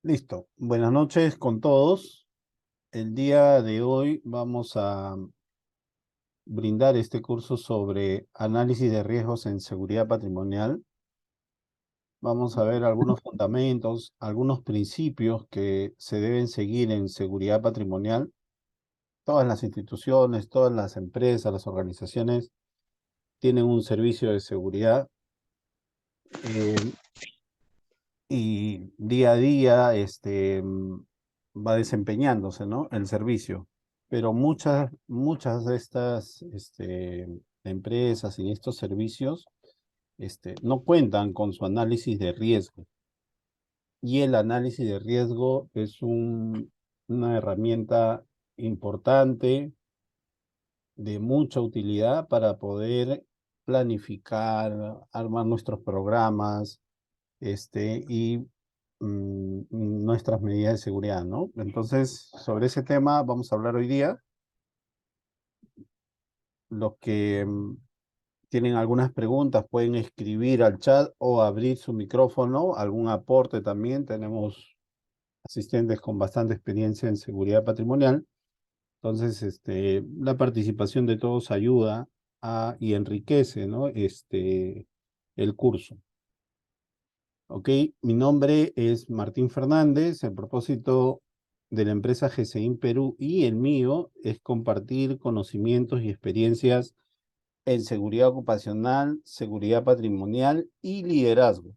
Listo. Buenas noches con todos. El día de hoy vamos a brindar este curso sobre análisis de riesgos en seguridad patrimonial. Vamos a ver algunos fundamentos, algunos principios que se deben seguir en seguridad patrimonial. Todas las instituciones, todas las empresas, las organizaciones tienen un servicio de seguridad. eh, y día a día va desempeñándose, ¿no? El servicio. Pero muchas de estas empresas y estos servicios no cuentan con su análisis de riesgo. Y el análisis de riesgo es una herramienta importante, de mucha utilidad para poder planificar, armar nuestros programas, y nuestras medidas de seguridad, ¿no? Entonces, sobre ese tema vamos a hablar hoy día. Los que tienen algunas preguntas pueden escribir al chat o abrir su micrófono, algún aporte también. Tenemos asistentes con bastante experiencia en seguridad patrimonial. Entonces, la participación de todos ayuda y enriquece, ¿no? El curso. Ok, mi nombre es Martín Fernández. El propósito de la empresa GCIM Perú y el mío es compartir conocimientos y experiencias en seguridad ocupacional, seguridad patrimonial y liderazgo.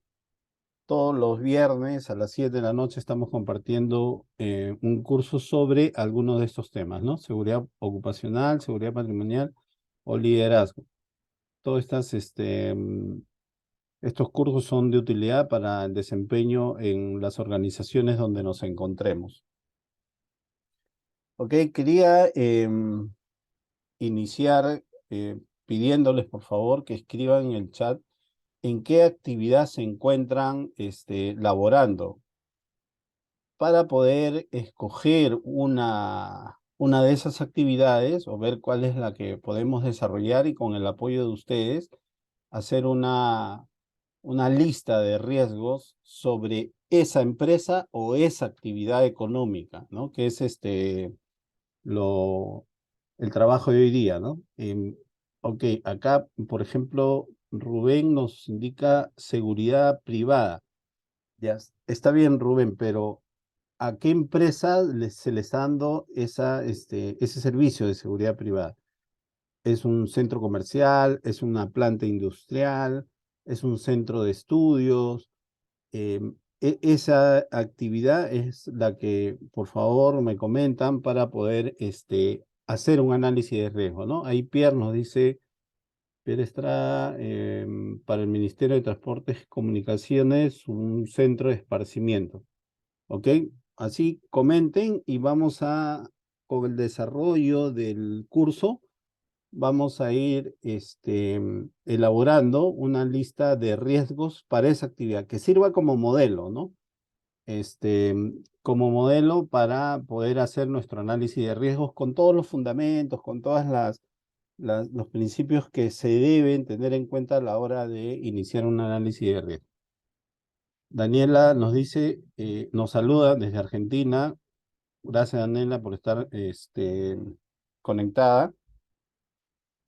Todos los viernes a las 7 de la noche estamos compartiendo un curso sobre algunos de estos temas, ¿no? Seguridad ocupacional, seguridad patrimonial o liderazgo. Todas estos cursos son de utilidad para el desempeño en las organizaciones donde nos encontremos. Ok, quería iniciar pidiéndoles por favor que escriban en el chat en qué actividad se encuentran laborando para poder escoger una de esas actividades o ver cuál es la que podemos desarrollar y con el apoyo de ustedes hacer una lista de riesgos sobre esa empresa o esa actividad económica, ¿no? Que es lo, el trabajo de hoy día, ¿no? Ok, acá, por ejemplo, Rubén nos indica seguridad privada. Ya, está bien, Rubén, pero ¿a qué empresa se le está dando ese servicio de seguridad privada? ¿Es un centro comercial? ¿Es una planta industrial? ¿Es un centro de estudios? Esa actividad es la que, por favor, me comentan para poder hacer un análisis de riesgo, ¿no? Ahí Pierre nos dice, Pierre Estrada, para el Ministerio de Transportes y Comunicaciones, un centro de esparcimiento, ¿ok? Así comenten y con el desarrollo del curso, vamos a ir elaborando una lista de riesgos para esa actividad, que sirva como modelo, ¿no? Este, Como modelo para poder hacer nuestro análisis de riesgos con todos los fundamentos, con todas los principios que se deben tener en cuenta a la hora de iniciar un análisis de riesgo. Daniela nos dice, nos saluda desde Argentina. Gracias, Daniela, por estar conectada.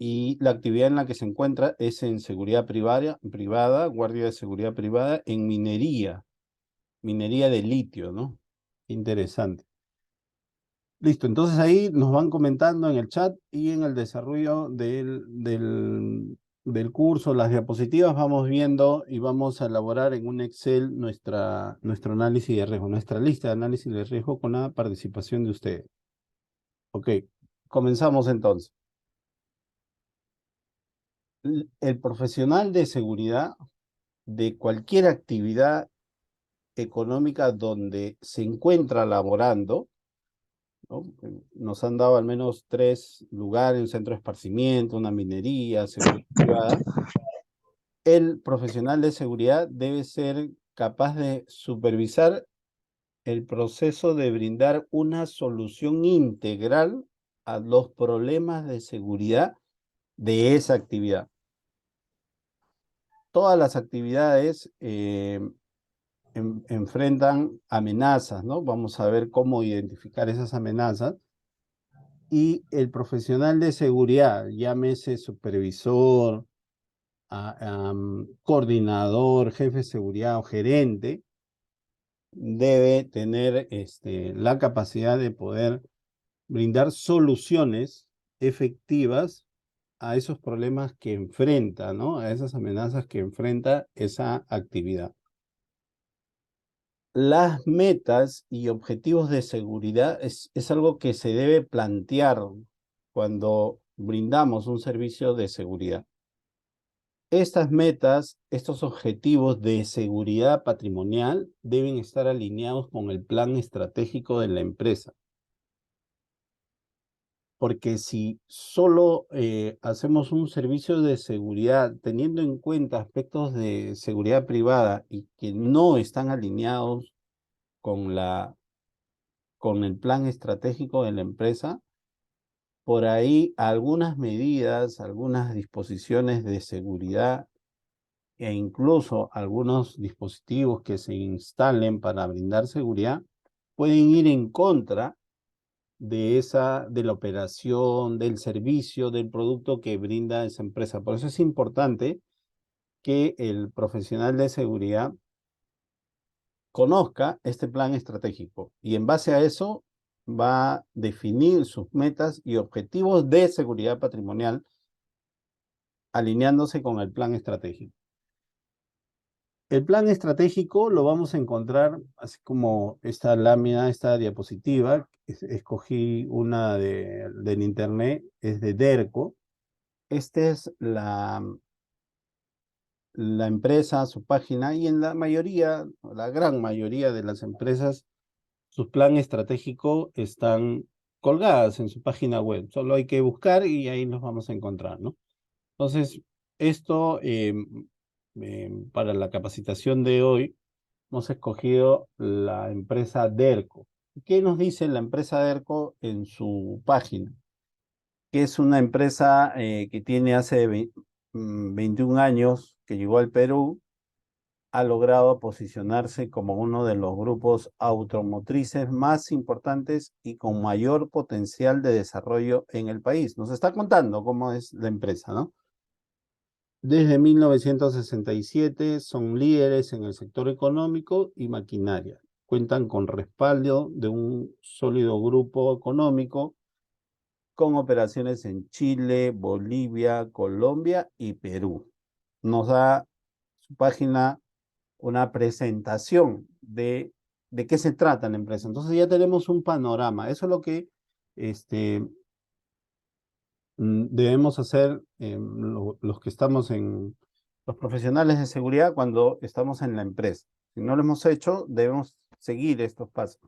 Y la actividad en la que se encuentra es en seguridad privada, guardia de seguridad privada, en minería de litio, ¿no? Interesante. Listo, entonces ahí nos van comentando en el chat y en el desarrollo del curso, las diapositivas, vamos viendo y vamos a elaborar en un Excel nuestro análisis de riesgo, nuestra lista de análisis de riesgo con la participación de ustedes. Ok, comenzamos entonces. El profesional de seguridad de cualquier actividad económica donde se encuentra laborando, ¿no? Nos han dado al menos 3 lugares: un centro de esparcimiento, una minería, seguridad privada. El profesional de seguridad debe ser capaz de supervisar el proceso de brindar una solución integral a los problemas de seguridad de esa actividad. Todas las actividades enfrentan amenazas, ¿no? Vamos a ver cómo identificar esas amenazas. Y el profesional de seguridad, llámese supervisor, coordinador, jefe de seguridad o gerente, debe tener la capacidad de poder brindar soluciones efectivas a esos problemas que enfrenta, ¿no? A esas amenazas que enfrenta esa actividad. Las metas y objetivos de seguridad es algo que se debe plantear cuando brindamos un servicio de seguridad. Estas metas, estos objetivos de seguridad patrimonial deben estar alineados con el plan estratégico de la empresa. Porque si solo hacemos un servicio de seguridad teniendo en cuenta aspectos de seguridad privada y que no están alineados con con el plan estratégico de la empresa, por ahí algunas medidas, algunas disposiciones de seguridad e incluso algunos dispositivos que se instalen para brindar seguridad pueden ir en contra de la operación, del servicio, del producto que brinda esa empresa. Por eso es importante que el profesional de seguridad conozca este plan estratégico y en base a eso va a definir sus metas y objetivos de seguridad patrimonial alineándose con el plan estratégico. El plan estratégico lo vamos a encontrar así como esta lámina, esta diapositiva. Escogí una del internet, es de DERCO. Esta es la empresa, su página, y en la mayoría, la gran mayoría de las empresas, su plan estratégico están colgadas en su página web. Solo hay que buscar y ahí los vamos a encontrar, ¿no? Entonces, esto para la capacitación de hoy, hemos escogido la empresa DERCO. ¿Qué nos dice la empresa DERCO en su página? Que es una empresa que tiene hace 21 años que llegó al Perú, ha logrado posicionarse como uno de los grupos automotrices más importantes y con mayor potencial de desarrollo en el país. Nos está contando cómo es la empresa, ¿no? Desde 1967 son líderes en el sector económico y maquinaria. Cuentan con respaldo de un sólido grupo económico con operaciones en Chile, Bolivia, Colombia y Perú. Nos da su página una presentación de qué se trata la empresa. Entonces ya tenemos un panorama. Eso es lo que este, debemos hacer los que estamos los profesionales de seguridad cuando estamos en la empresa. Si no lo hemos hecho, debemos seguir estos pasos.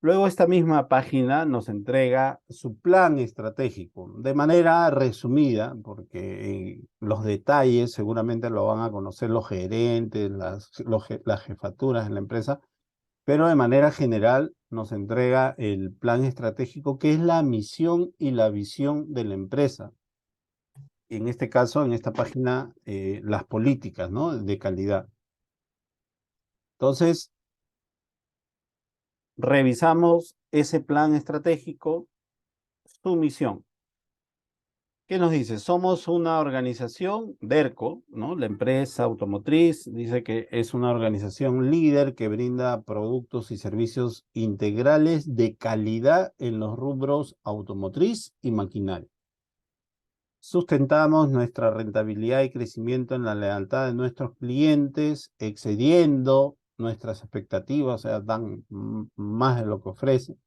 Luego esta misma página nos entrega su plan estratégico de manera resumida, porque los detalles seguramente lo van a conocer los gerentes, las jefaturas en la empresa, pero de manera general nos entrega el plan estratégico, que es la misión y la visión de la empresa. En este caso, en esta página, las políticas, ¿no? De calidad. Entonces, revisamos ese plan estratégico, su misión. ¿Qué nos dice? Somos una organización, DERCO, ¿no? La empresa automotriz dice que es una organización líder que brinda productos y servicios integrales de calidad en los rubros automotriz y maquinaria. Sustentamos nuestra rentabilidad y crecimiento en la lealtad de nuestros clientes, excediendo nuestras expectativas, o sea, dan más de lo que ofrecen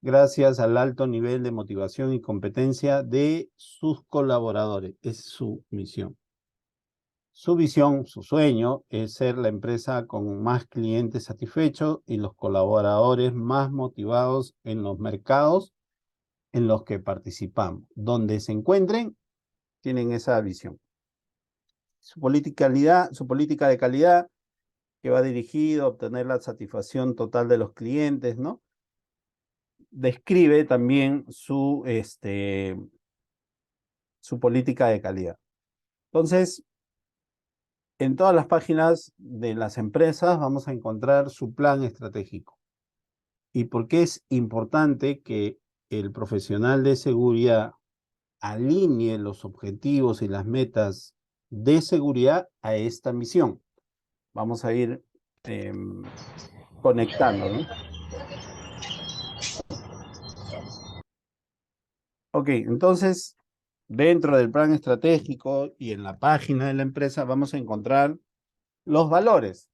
gracias al alto nivel de motivación y competencia de sus colaboradores. Es su misión. Su visión, su sueño, es ser la empresa con más clientes satisfechos y los colaboradores más motivados en los mercados en los que participamos. Donde se encuentren, tienen esa visión. Su política de calidad, que va dirigido a obtener la satisfacción total de los clientes, ¿no? Describe también su política de calidad. Entonces, en todas las páginas de las empresas vamos a encontrar su plan estratégico. ¿Y por qué es importante que el profesional de seguridad alinee los objetivos y las metas de seguridad a esta misión? Vamos a ir conectando, ¿no? Ok, entonces, dentro del plan estratégico y en la página de la empresa vamos a encontrar los valores.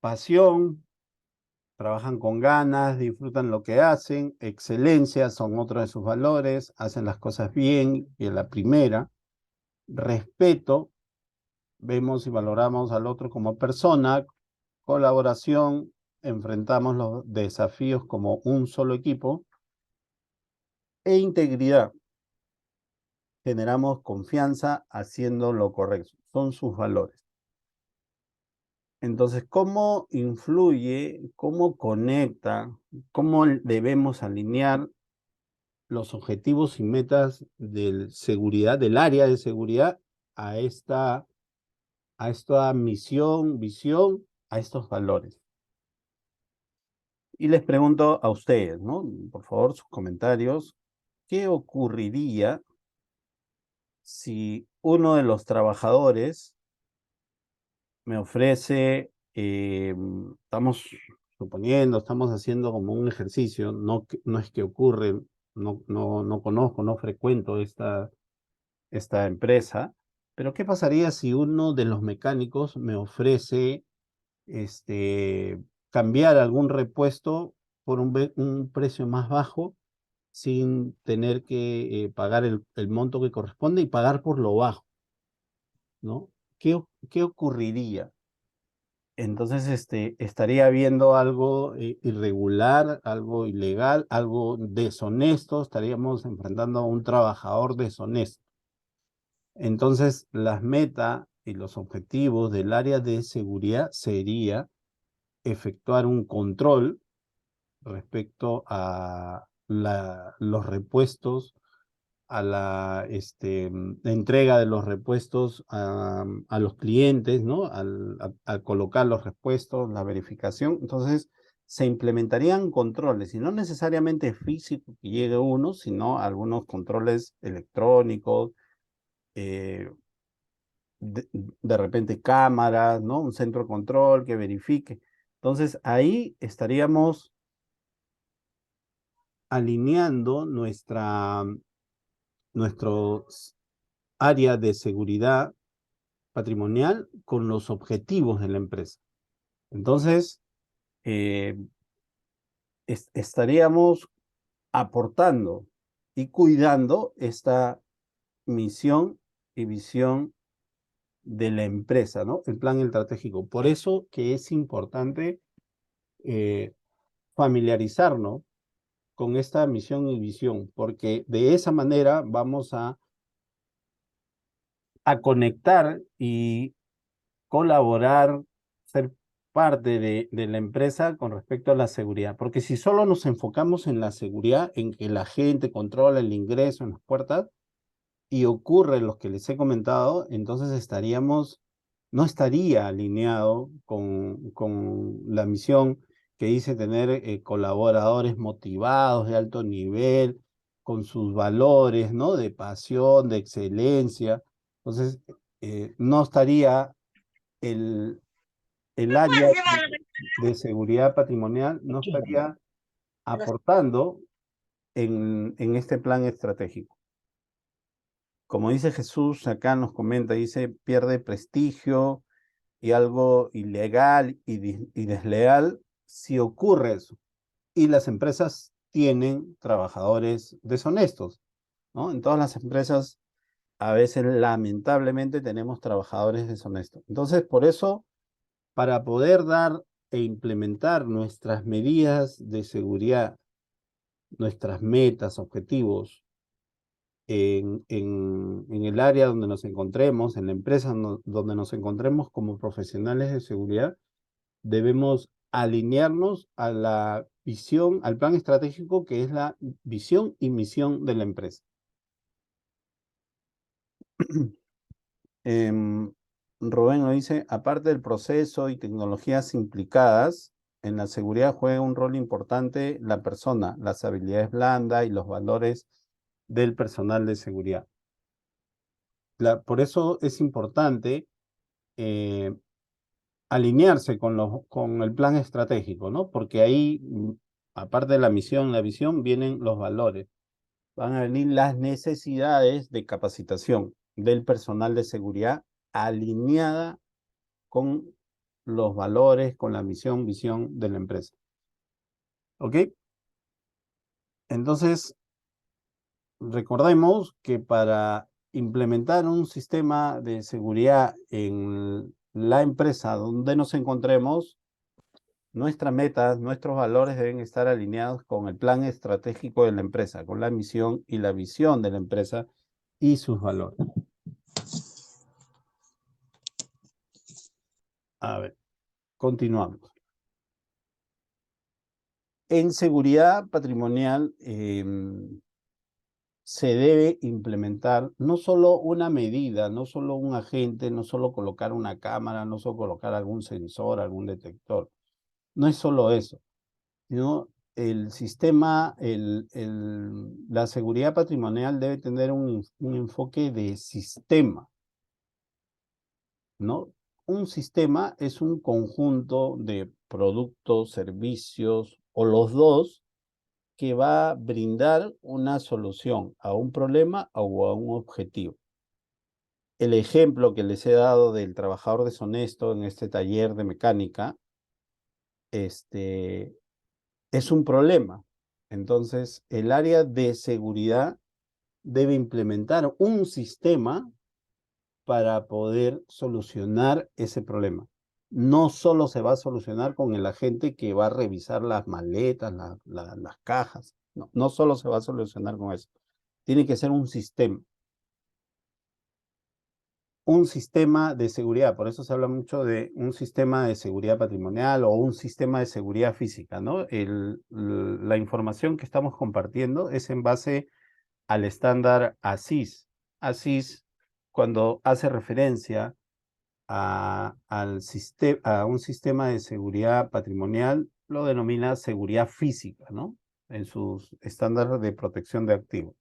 Pasión, trabajan con ganas, disfrutan lo que hacen, excelencia son otro de sus valores, hacen las cosas bien y en la primera. Respeto, vemos y valoramos al otro como persona. Colaboración, enfrentamos los desafíos como un solo equipo. E integridad, generamos confianza haciendo lo correcto. Son sus valores. Entonces, ¿cómo influye, cómo conecta, cómo debemos alinear los objetivos y metas de seguridad, del área de seguridad a esta misión, visión, a estos valores? Y les pregunto a ustedes, ¿no? Por favor, sus comentarios. ¿Qué ocurriría si uno de los trabajadores me ofrece, estamos suponiendo, estamos haciendo como un ejercicio, no es que ocurre, no conozco, no frecuento esta empresa, pero ¿qué pasaría si uno de los mecánicos me ofrece cambiar algún repuesto por un precio más bajo sin tener que pagar el monto que corresponde y pagar por lo bajo, ¿no? ¿Qué ocurriría? Entonces, estaría habiendo algo irregular, algo ilegal, algo deshonesto, estaríamos enfrentando a un trabajador deshonesto. Entonces, las metas y los objetivos del área de seguridad sería efectuar un control respecto a los repuestos, a la entrega de los repuestos a los clientes, ¿no? Al colocar los repuestos, la verificación. Entonces, se implementarían controles, y no necesariamente físico que llegue uno, sino algunos controles electrónicos, eh, de repente cámaras, ¿no? Un centro de control que verifique. Entonces, ahí estaríamos alineando nuestro área de seguridad patrimonial con los objetivos de la empresa. Entonces, eh, estaríamos aportando y cuidando esta misión y visión de la empresa, ¿no? El plan estratégico. Por eso que es importante eh, familiarizarnos con esta misión y visión, porque de esa manera vamos a conectar y colaborar, ser parte de la empresa con respecto a la seguridad. Porque si solo nos enfocamos en la seguridad, en que la gente controla el ingreso en las puertas y ocurre lo que les he comentado, entonces no estaría alineado con la misión que dice tener colaboradores motivados de alto nivel, con sus valores, ¿no? De pasión, de excelencia. Entonces, no estaría el, el área de seguridad patrimonial, no estaría aportando en este plan estratégico. Como dice Jesús, acá nos comenta, dice, pierde prestigio y algo ilegal y desleal si ocurre eso. Y las empresas tienen trabajadores deshonestos, ¿no? En todas las empresas, a veces, lamentablemente, tenemos trabajadores deshonestos. Entonces, por eso, para poder dar e implementar nuestras medidas de seguridad, nuestras metas, objetivos, en el área donde nos encontremos, en la empresa donde nos encontremos como profesionales de seguridad, debemos alinearnos a la visión, al plan estratégico que es la visión y misión de la empresa. Rubén nos dice, aparte del proceso y tecnologías implicadas, en la seguridad juega un rol importante la persona, las habilidades blandas y los valores del personal de seguridad. Por eso es importante eh, alinearse con el plan estratégico, ¿no? Porque ahí, aparte de la misión, la visión, vienen los valores. Van a venir las necesidades de capacitación del personal de seguridad alineada con los valores, con la misión, visión de la empresa. ¿Ok? Entonces, recordemos que para implementar un sistema de seguridad en la empresa donde nos encontremos, nuestras metas, nuestros valores deben estar alineados con el plan estratégico de la empresa, con la misión y la visión de la empresa y sus valores. A ver, continuamos. En seguridad patrimonial se debe implementar no solo una medida, no solo un agente, no solo colocar una cámara, no solo colocar algún sensor, algún detector. No es solo eso, sino el sistema, la seguridad patrimonial debe tener un enfoque de sistema, ¿no? Un sistema es un conjunto de productos, servicios o los dos que va a brindar una solución a un problema o a un objetivo. El ejemplo que les he dado del trabajador deshonesto en este taller de mecánica, es un problema. Entonces, el área de seguridad debe implementar un sistema para poder solucionar ese problema. No solo se va a solucionar con el agente que va a revisar las maletas, las cajas. No, no solo se va a solucionar con eso. Tiene que ser un sistema. Un sistema de seguridad, por eso se habla mucho de un sistema de seguridad patrimonial o un sistema de seguridad física, ¿no? La información que estamos compartiendo es en base al estándar ASIS. ASIS, cuando hace referencia a un sistema de seguridad patrimonial, lo denomina seguridad física, ¿no? En sus estándares de protección de activos.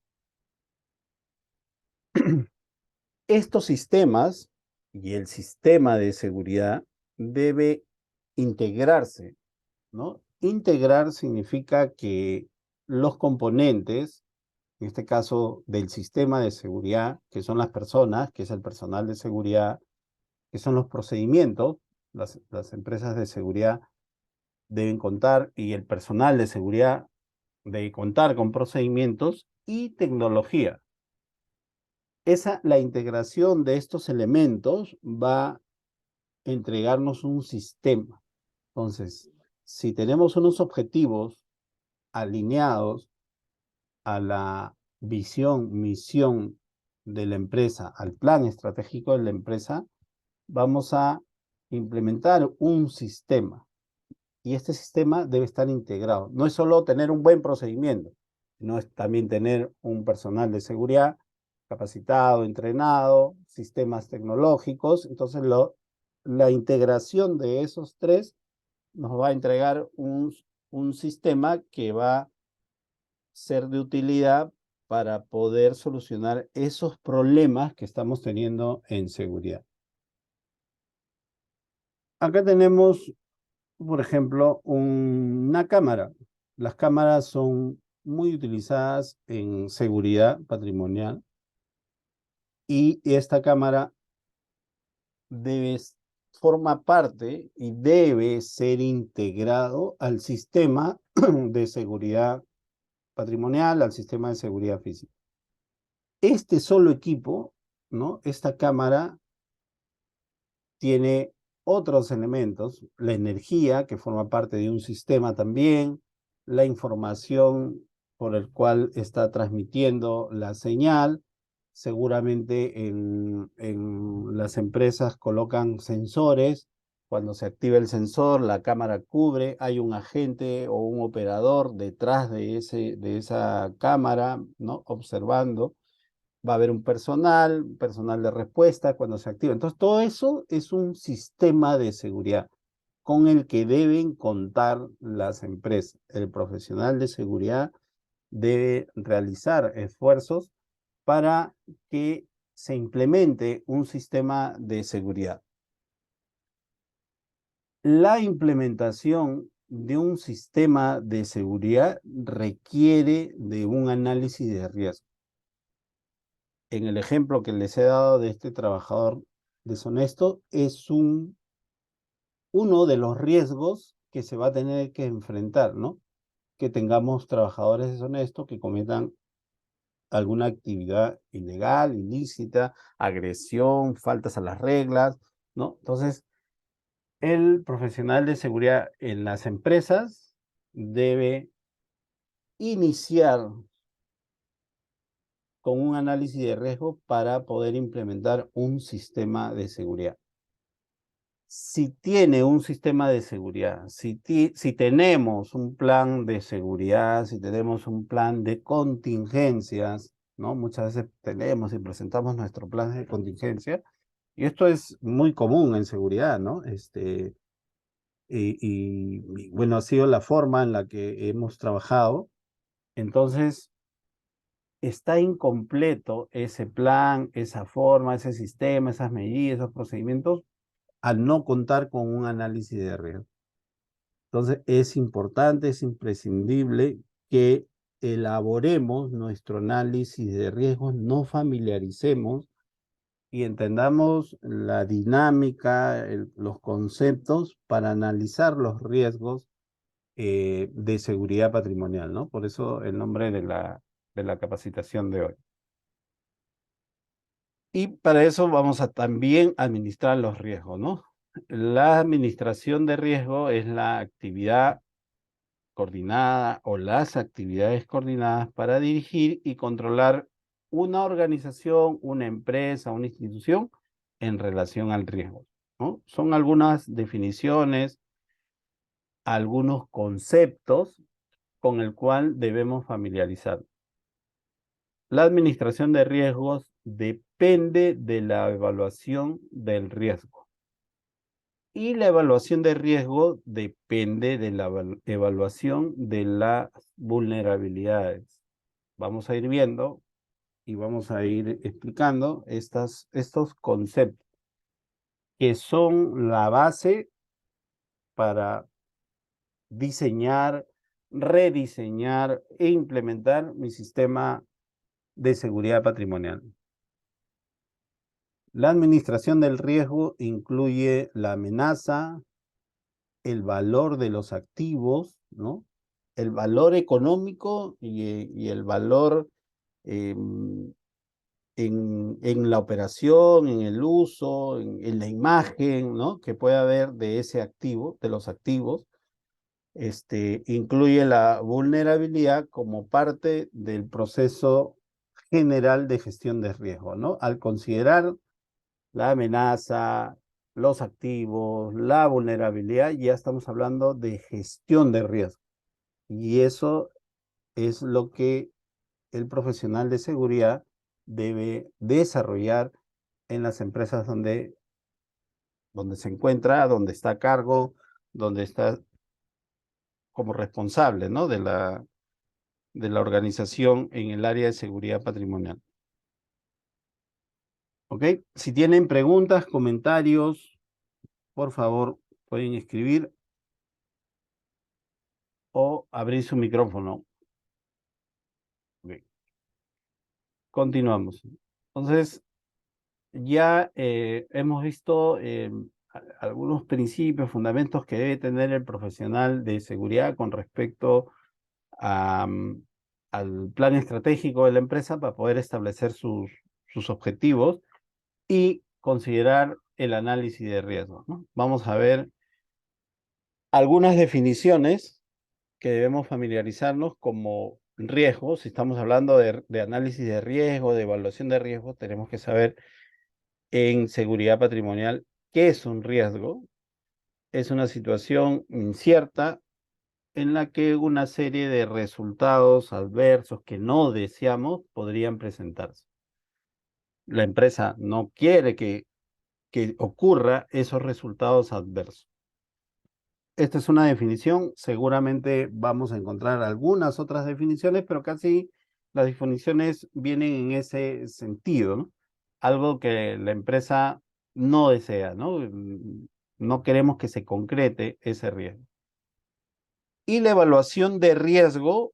Estos sistemas y el sistema de seguridad debe integrarse, ¿no? Integrar significa que los componentes, en este caso del sistema de seguridad, que son las personas, que es el personal de seguridad, que son los procedimientos, las empresas de seguridad deben contar y el personal de seguridad debe contar con procedimientos y tecnología. La integración de estos elementos va a entregarnos un sistema. Entonces, si tenemos unos objetivos alineados a la visión, misión de la empresa, al plan estratégico de la empresa, vamos a implementar un sistema. Y este sistema debe estar integrado. No es solo tener un buen procedimiento, sino es también tener un personal de seguridad capacitado, entrenado, sistemas tecnológicos. Entonces, la integración de esos tres nos va a entregar un sistema que va a ser de utilidad para poder solucionar esos problemas que estamos teniendo en seguridad. Acá tenemos, por ejemplo, una cámara. Las cámaras son muy utilizadas en seguridad patrimonial y esta cámara forma parte y debe ser integrado al sistema de seguridad patrimonial, al sistema de seguridad física. Este solo equipo, ¿no? Esta cámara tiene otros elementos, la energía, que forma parte de un sistema también, la información por el cual está transmitiendo la señal. Seguramente en las empresas colocan sensores. Cuando se activa el sensor, la cámara cubre, hay un agente o un operador detrás de esa cámara, ¿no? Observando. va a haber un personal de respuesta cuando se activa. Entonces, todo eso es un sistema de seguridad con el que deben contar las empresas. El profesional de seguridad debe realizar esfuerzos para que se implemente un sistema de seguridad. La implementación de un sistema de seguridad requiere de un análisis de riesgo. En el ejemplo que les he dado de este trabajador deshonesto, es uno de los riesgos que se va a tener que enfrentar, ¿no? Que tengamos trabajadores deshonestos que cometan alguna actividad ilegal, ilícita, agresión, faltas a las reglas, ¿no? Entonces, el profesional de seguridad en las empresas debe iniciar con un análisis de riesgo para poder implementar un sistema de seguridad. Si tiene un sistema de seguridad, si tenemos un plan de seguridad, si tenemos un plan de contingencias, ¿no? Muchas veces tenemos y presentamos nuestro plan de contingencia, y esto es muy común en seguridad, ¿no? Y bueno, ha sido la forma en la que hemos trabajado. Entonces, está incompleto ese plan, esa forma, ese sistema, esas medidas, esos procedimientos, al no contar con un análisis de riesgo. Entonces, es importante, es imprescindible que elaboremos nuestro análisis de riesgos, nos familiaricemos y entendamos la dinámica, los conceptos para analizar los riesgos de seguridad patrimonial, ¿no? Por eso el nombre de la capacitación de hoy. Y para eso vamos a también administrar los riesgos, ¿no? La administración de riesgo es la actividad coordinada o las actividades coordinadas para dirigir y controlar una organización, una empresa, una institución en relación al riesgo, ¿no? Son algunas definiciones, algunos conceptos con el cual debemos familiarizar. La administración de riesgos depende de la evaluación del riesgo. Y la evaluación de riesgo depende de la evaluación de las vulnerabilidades. Vamos a ir viendo y vamos a ir explicando estos conceptos que son la base para diseñar, rediseñar e implementar mi sistema de seguridad patrimonial. La administración del riesgo incluye la amenaza, el valor de los activos, ¿no? El valor económico y el valor en la operación, en el uso, en la imagen, ¿no? Que puede haber de ese activo, de los activos. Incluye la vulnerabilidad como parte del proceso general de gestión de riesgo, ¿no? Al considerar la amenaza, los activos, la vulnerabilidad, ya estamos hablando de gestión de riesgo. Y eso es lo que el profesional de seguridad debe desarrollar en las empresas donde se encuentra, donde está a cargo, donde está como responsable, ¿no? de la organización en el área de seguridad patrimonial. ¿Ok? Si tienen preguntas, comentarios, por favor, pueden escribir o abrir su micrófono. Okay. Continuamos. Entonces, ya hemos visto algunos principios, fundamentos que debe tener el profesional de seguridad con respecto al plan estratégico de la empresa para poder establecer sus objetivos y considerar el análisis de riesgos, ¿no? Vamos a ver algunas definiciones que debemos familiarizarnos como riesgos. Si estamos hablando de análisis de riesgo, de evaluación de riesgo, tenemos que saber en seguridad patrimonial qué es un riesgo. Es una situación incierta en la que una serie de resultados adversos que no deseamos podrían presentarse. la empresa no quiere que ocurra esos resultados adversos. Esta es una definición, seguramente vamos a encontrar algunas otras definiciones, pero casi las definiciones vienen en ese sentido, ¿no? Algo que la empresa no desea, ¿no? No queremos que se concrete ese riesgo. Y la evaluación de riesgo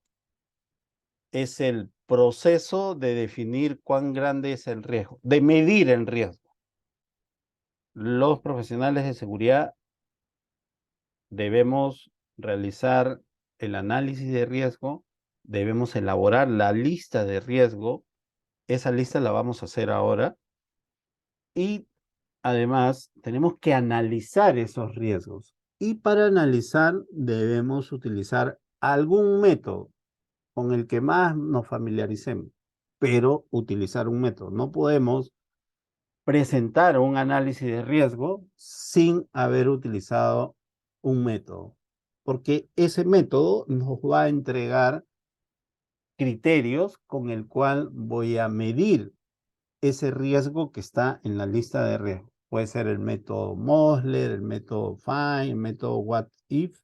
es el proceso de definir cuán grande es el riesgo, de medir el riesgo. Los profesionales de seguridad debemos realizar el análisis de riesgo, debemos elaborar la lista de riesgo, esa lista la vamos a hacer ahora, y además tenemos que analizar esos riesgos. Y para analizar debemos utilizar algún método con el que más nos familiaricemos, pero utilizar un método. No podemos presentar un análisis de riesgo sin haber utilizado un método, porque ese método nos va a entregar criterios con el cual voy a medir ese riesgo que está en la lista de riesgo. Puede ser el método Mosler, el método FIND, el método What If.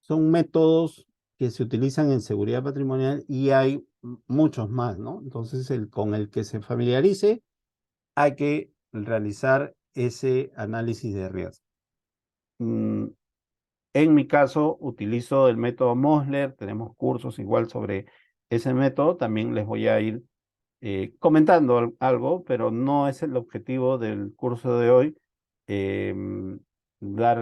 Son métodos que se utilizan en seguridad patrimonial y hay muchos más, ¿no? Entonces, con el que se familiarice, hay que realizar ese análisis de riesgo. En mi caso, utilizo el método Mosler, tenemos cursos igual sobre ese método, también les voy a ir comentando algo, pero no es el objetivo del curso de hoy dar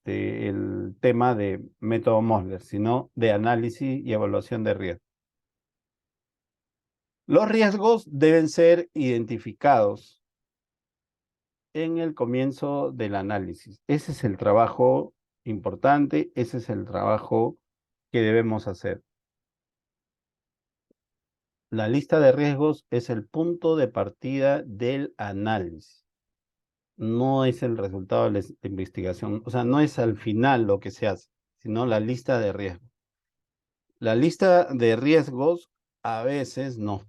el tema de método Mosler, sino de análisis y evaluación de riesgo. Los riesgos deben ser identificados en el comienzo del análisis. Ese es el trabajo importante, ese es el trabajo que debemos hacer. La lista de riesgos es el punto de partida del análisis. No es el resultado de la investigación, o sea, no es al final lo que se hace, sino la lista de riesgos. La lista de riesgos a veces nos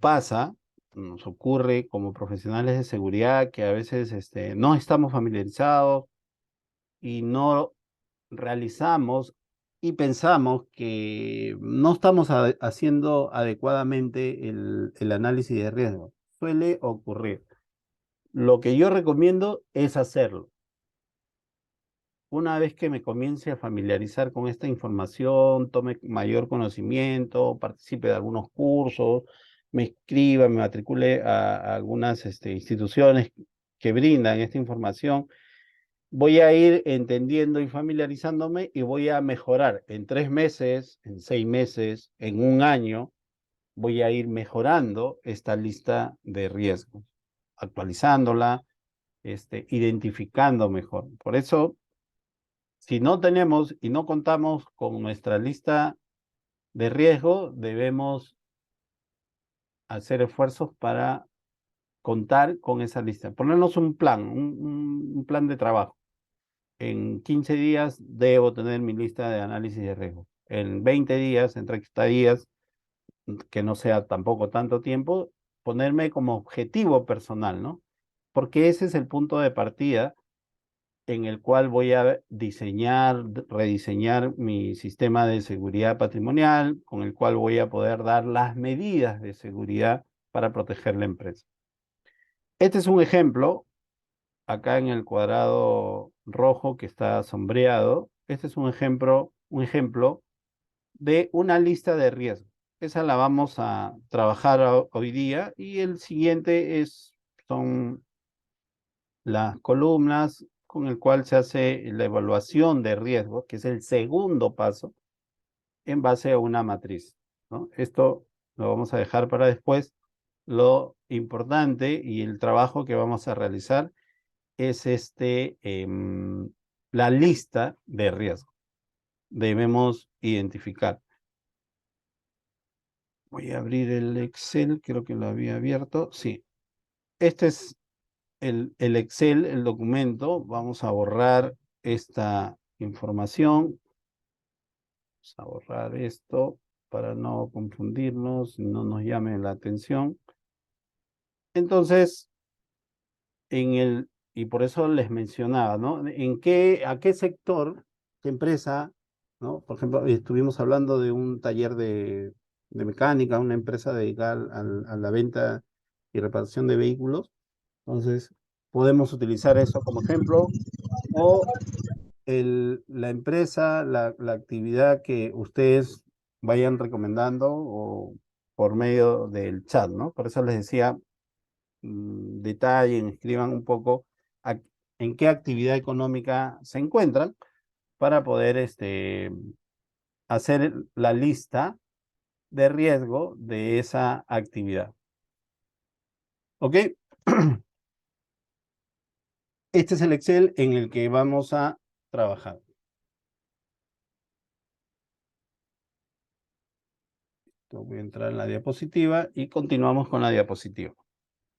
ocurre como profesionales de seguridad que a veces no estamos familiarizados y no realizamos y pensamos que no estamos haciendo adecuadamente el análisis de riesgo. Suele ocurrir. Lo que yo recomiendo es hacerlo. Una vez que me comience a familiarizar con esta información, tome mayor conocimiento, participe de algunos cursos, me inscriba, me matricule a algunas instituciones que brindan esta información, voy a ir entendiendo y familiarizándome y voy a mejorar en 3 meses, en 6 meses, en un año, voy a ir mejorando esta lista de riesgos, actualizándola, identificando mejor. Por eso, si no tenemos y no contamos con nuestra lista de riesgo, debemos hacer esfuerzos para contar con esa lista. Ponernos un plan, un plan de trabajo. En 15 días debo tener mi lista de análisis de riesgo. En 20 días, en 30 días, que no sea tampoco tanto tiempo, ponerme como objetivo personal, ¿no? Porque ese es el punto de partida en el cual voy a diseñar, rediseñar mi sistema de seguridad patrimonial, con el cual voy a poder dar las medidas de seguridad para proteger la empresa. Este es un ejemplo, acá en el cuadrado rojo que está sombreado, este es un ejemplo de una lista de riesgos. Esa la vamos a trabajar hoy día y el siguiente son las columnas con el cual se hace la evaluación de riesgo, que es el segundo paso, en base a una matriz, ¿no? Esto lo vamos a dejar para después. Lo importante y el trabajo que vamos a realizar es la lista de riesgo. Debemos identificar. Voy a abrir el Excel, creo que lo había abierto. Sí, este es el Excel, el documento. Vamos a borrar esta información. Vamos a borrar esto para no confundirnos, no nos llame la atención. Entonces, y por eso les mencionaba, ¿no? ¿A qué sector, qué empresa, ¿no? Por ejemplo, estuvimos hablando de un taller de mecánica, una empresa dedicada a la venta y reparación de vehículos. Entonces, podemos utilizar eso como ejemplo, o la empresa, la actividad que ustedes vayan recomendando o por medio del chat, ¿no? Por eso les decía, detallen, escriban un poco a- en qué actividad económica se encuentran para poder hacer la lista de riesgo de esa actividad. ¿Ok? Este es el Excel en el que vamos a trabajar. Voy a entrar en la diapositiva y continuamos con la diapositiva.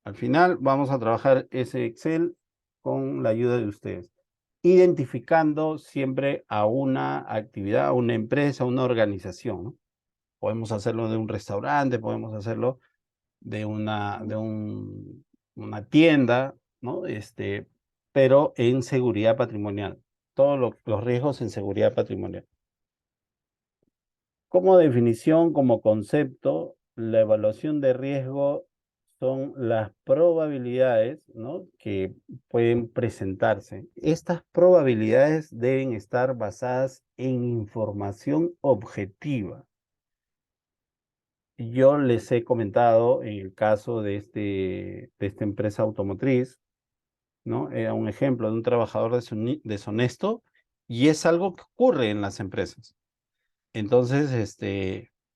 Al final vamos a trabajar ese Excel con la ayuda de ustedes, identificando siempre a una actividad, a una empresa, a una organización, ¿no? Podemos hacerlo de un restaurante, podemos hacerlo una tienda, ¿no? Pero en seguridad patrimonial. Todos los riesgos en seguridad patrimonial. Como definición, como concepto, la evaluación de riesgo son las probabilidades, ¿no?, que pueden presentarse. Estas probabilidades deben estar basadas en información objetiva. Yo les he comentado en el caso de esta empresa automotriz, ¿no? Era un ejemplo de un trabajador deshonesto, y es algo que ocurre en las empresas. Entonces,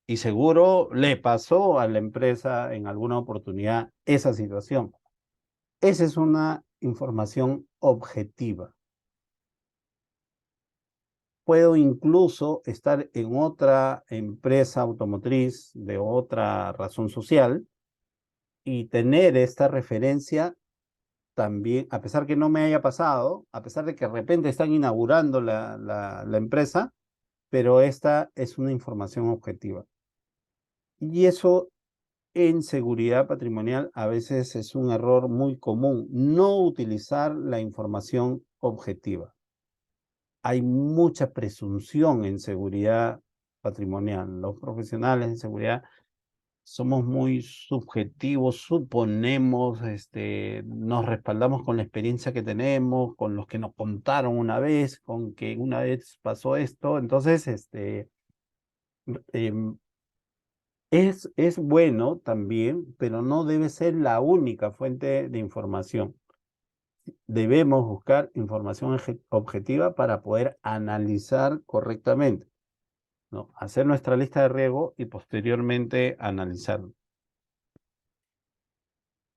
y seguro le pasó a la empresa en alguna oportunidad esa situación. Esa es una información objetiva. Puedo incluso estar en otra empresa automotriz de otra razón social y tener esta referencia también, a pesar que no me haya pasado, a pesar de que de repente están inaugurando la empresa, pero esta es una información objetiva. Y eso en seguridad patrimonial a veces es un error muy común, no utilizar la información objetiva. Hay mucha presunción en seguridad patrimonial. Los profesionales en seguridad somos muy subjetivos, suponemos, nos respaldamos con la experiencia que tenemos, con los que nos contaron una vez, con que una vez pasó esto. Entonces, em, es bueno también, pero no debe ser la única fuente de información. Debemos buscar información objetiva para poder analizar correctamente, ¿no? Hacer nuestra lista de riesgo y posteriormente analizarlo.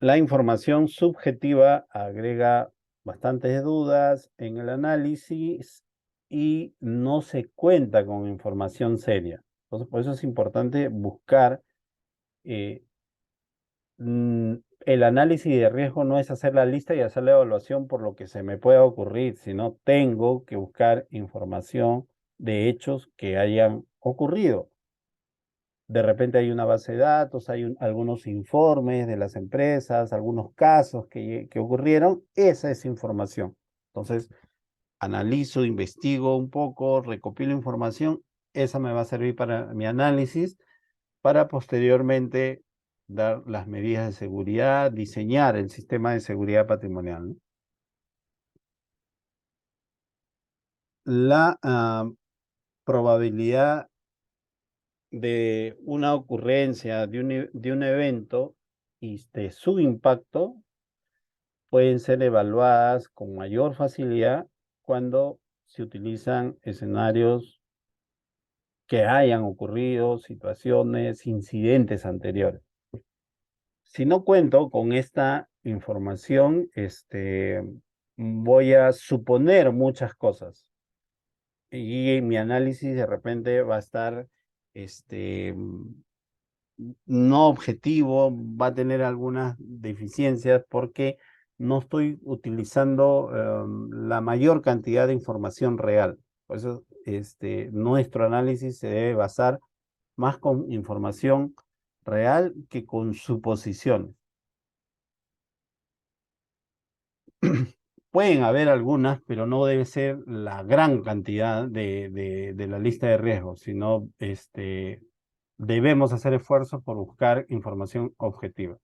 La información subjetiva agrega bastantes dudas en el análisis y no se cuenta con información seria. Entonces, por eso es importante buscar eh, el análisis de riesgo. No es hacer la lista y hacer la evaluación por lo que se me pueda ocurrir, sino tengo que buscar información de hechos que hayan ocurrido. De repente hay una base de datos, hay algunos informes de las empresas, algunos casos que ocurrieron. Esa es información. Entonces, analizo, investigo un poco, recopilo información. Esa me va a servir para mi análisis, para posteriormente dar las medidas de seguridad, diseñar el sistema de seguridad patrimonial, ¿no? La probabilidad de una ocurrencia, de un evento y de su impacto pueden ser evaluadas con mayor facilidad cuando se utilizan escenarios que hayan ocurrido, situaciones, incidentes anteriores. Si no cuento con esta información, voy a suponer muchas cosas y mi análisis de repente va a estar, no objetivo, va a tener algunas deficiencias porque no estoy utilizando la mayor cantidad de información real. Por eso, nuestro análisis se debe basar más con información real que con suposiciones. Pueden haber algunas, pero no debe ser la gran cantidad de la lista de riesgos, sino debemos hacer esfuerzos por buscar información objetiva.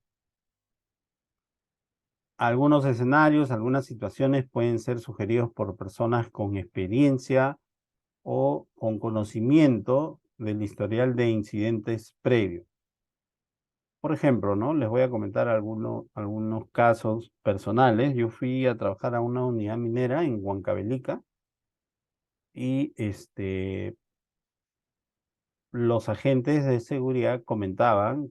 Algunos escenarios, algunas situaciones pueden ser sugeridos por personas con experiencia o con conocimiento del historial de incidentes previos. Por ejemplo, ¿no? Les voy a comentar algunos casos personales. Yo fui a trabajar a una unidad minera en Huancavelica y los agentes de seguridad explicaban,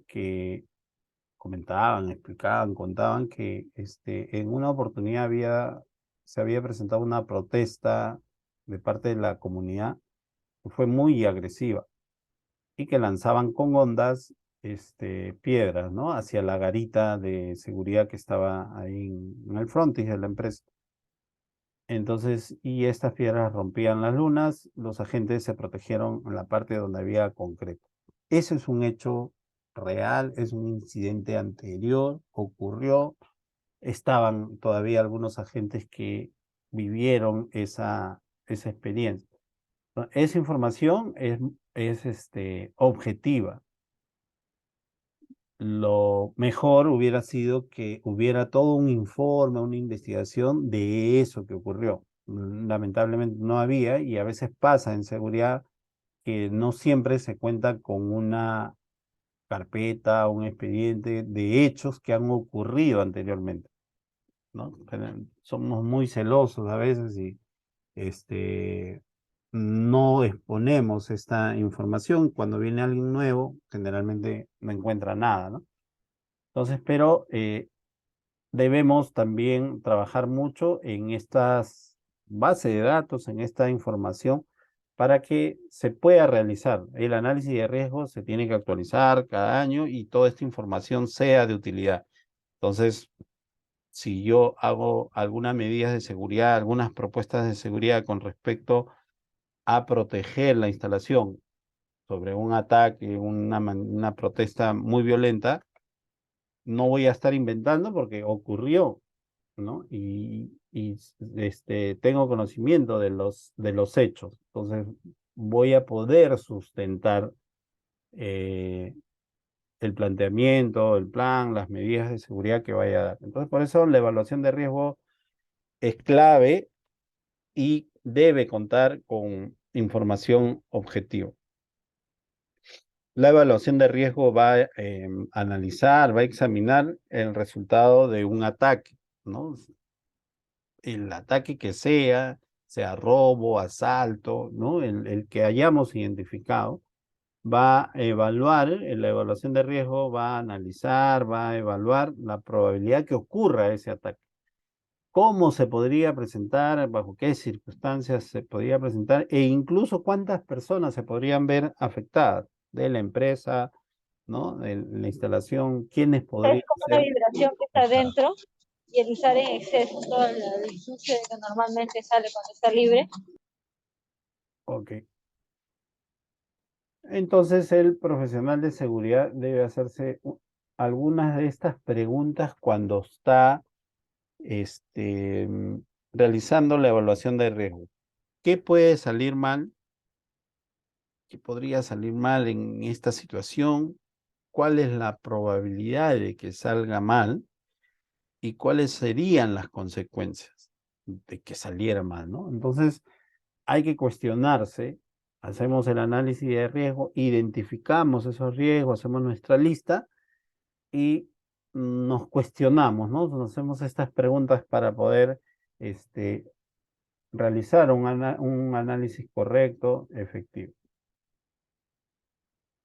contaban que en una oportunidad se había presentado una protesta de parte de la comunidad que fue muy agresiva y que lanzaban con ondas piedras, ¿no? Hacia la garita de seguridad que estaba ahí en el frontis de la empresa. Entonces, y estas piedras rompían las lunas, los agentes se protegieron en la parte donde había concreto. Ese es un hecho real, es un incidente anterior, ocurrió, estaban todavía algunos agentes que vivieron esa experiencia. Esa información es objetiva. Lo mejor hubiera sido que hubiera todo un informe, una investigación de eso que ocurrió. Lamentablemente no había y a veces pasa en seguridad que no siempre se cuenta con una carpeta, un expediente de hechos que han ocurrido anteriormente, ¿no? Somos muy celosos a veces y no exponemos esta información. Cuando viene alguien nuevo, generalmente no encuentra nada, ¿no? Entonces, pero debemos también trabajar mucho en estas bases de datos, en esta información, para que se pueda realizar. El análisis de riesgo se tiene que actualizar cada año y toda esta información sea de utilidad. Entonces, si yo hago algunas medidas de seguridad, algunas propuestas de seguridad con respecto a proteger la instalación sobre un ataque, una protesta muy violenta, no voy a estar inventando porque ocurrió, ¿no? Tengo conocimiento de los hechos. Entonces, voy a poder sustentar eh, el planteamiento, el plan, las medidas de seguridad que vaya a dar. Entonces, por eso la evaluación de riesgo es clave y debe contar con información objetiva. La evaluación de riesgo va a analizar, va a examinar el resultado de un ataque, ¿no? El ataque que sea robo, asalto, ¿no? El que hayamos identificado, va a evaluar, en la evaluación de riesgo va a analizar, va a evaluar la probabilidad que ocurra ese ataque. ¿Cómo se podría presentar, bajo qué circunstancias se podría presentar e incluso cuántas personas se podrían ver afectadas de la empresa, ¿no? De la instalación, quiénes Es podrían como una ser vibración que está afectados. dentro y el usar en exceso todo el sucio que normalmente sale cuando está libre. Ok. Entonces el profesional de seguridad debe hacerse algunas de estas preguntas cuando está realizando la evaluación de riesgo. ¿Qué puede salir mal? ¿Qué podría salir mal en esta situación? ¿Cuál es la probabilidad de que salga mal? ¿Y cuáles serían las consecuencias de que saliera mal, ¿no? Entonces, hay que cuestionarse, hacemos el análisis de riesgo, identificamos esos riesgos, hacemos nuestra lista y nos cuestionamos, ¿no? Nos hacemos estas preguntas para poder realizar un análisis correcto, efectivo.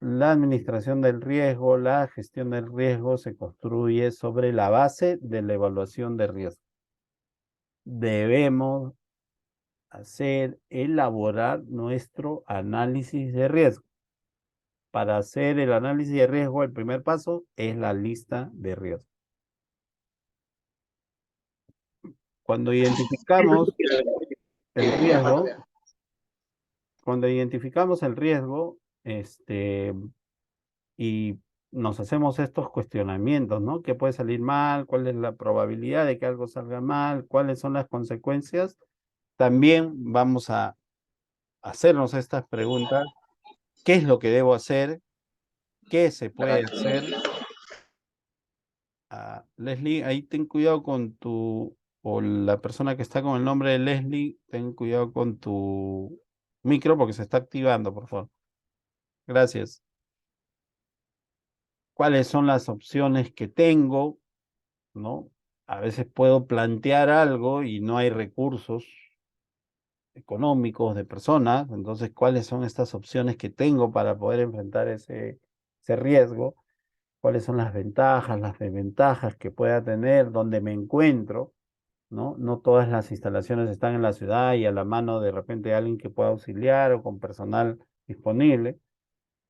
La administración del riesgo, la gestión del riesgo se construye sobre la base de la evaluación de riesgo. Debemos elaborar nuestro análisis de riesgo. Para hacer el análisis de riesgo, el primer paso es la lista de riesgo. Cuando identificamos el riesgo, cuando identificamos el riesgo, y nos hacemos estos cuestionamientos, ¿no? ¿Qué puede salir mal? ¿Cuál es la probabilidad de que algo salga mal? ¿Cuáles son las consecuencias? También vamos a hacernos estas preguntas. ¿Qué es lo que debo hacer? ¿Qué se puede hacer? Leslie, ahí ten cuidado con o la persona que está con el nombre de Leslie, ten cuidado con tu micro porque se está activando, por favor. Gracias. ¿Cuáles son las opciones que tengo? ¿No? A veces puedo plantear algo y no hay recursos económicos de personas, entonces, ¿cuáles son estas opciones que tengo para poder enfrentar ese riesgo? ¿Cuáles son las ventajas, las desventajas que pueda tener, dónde me encuentro? ¿No? No todas las instalaciones están en la ciudad y a la mano de repente alguien que pueda auxiliar o con personal disponible,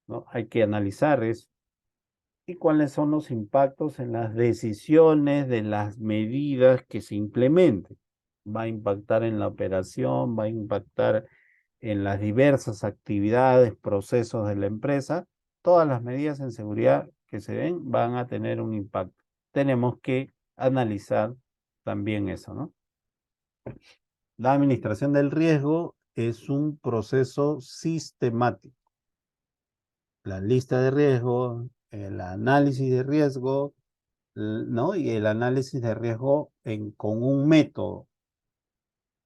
¿no? Hay que analizar eso. ¿Y cuáles son los impactos en las decisiones de las medidas que se implementen? Va a impactar en la operación, va a impactar en las diversas actividades, procesos de la empresa. Todas las medidas en seguridad que se den van a tener un impacto. Tenemos que analizar también eso, ¿no? La administración del riesgo es un proceso sistemático. La lista de riesgo, el análisis de riesgo, ¿no? Y el análisis de riesgo con un método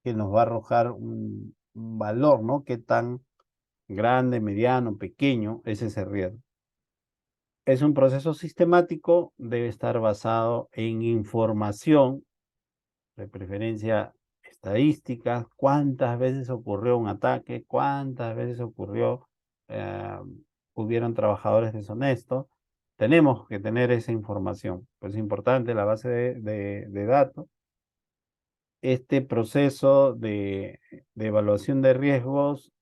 que nos va a arrojar un valor, ¿no? Qué tan grande, mediano, pequeño es ese riesgo. Es un proceso sistemático, debe estar basado en información, de preferencia estadísticas, cuántas veces ocurrió un ataque, cuántas veces eh, hubieron trabajadores deshonestos. Tenemos que tener esa información, pues es importante la base de datos. Este proceso de evaluación de riesgos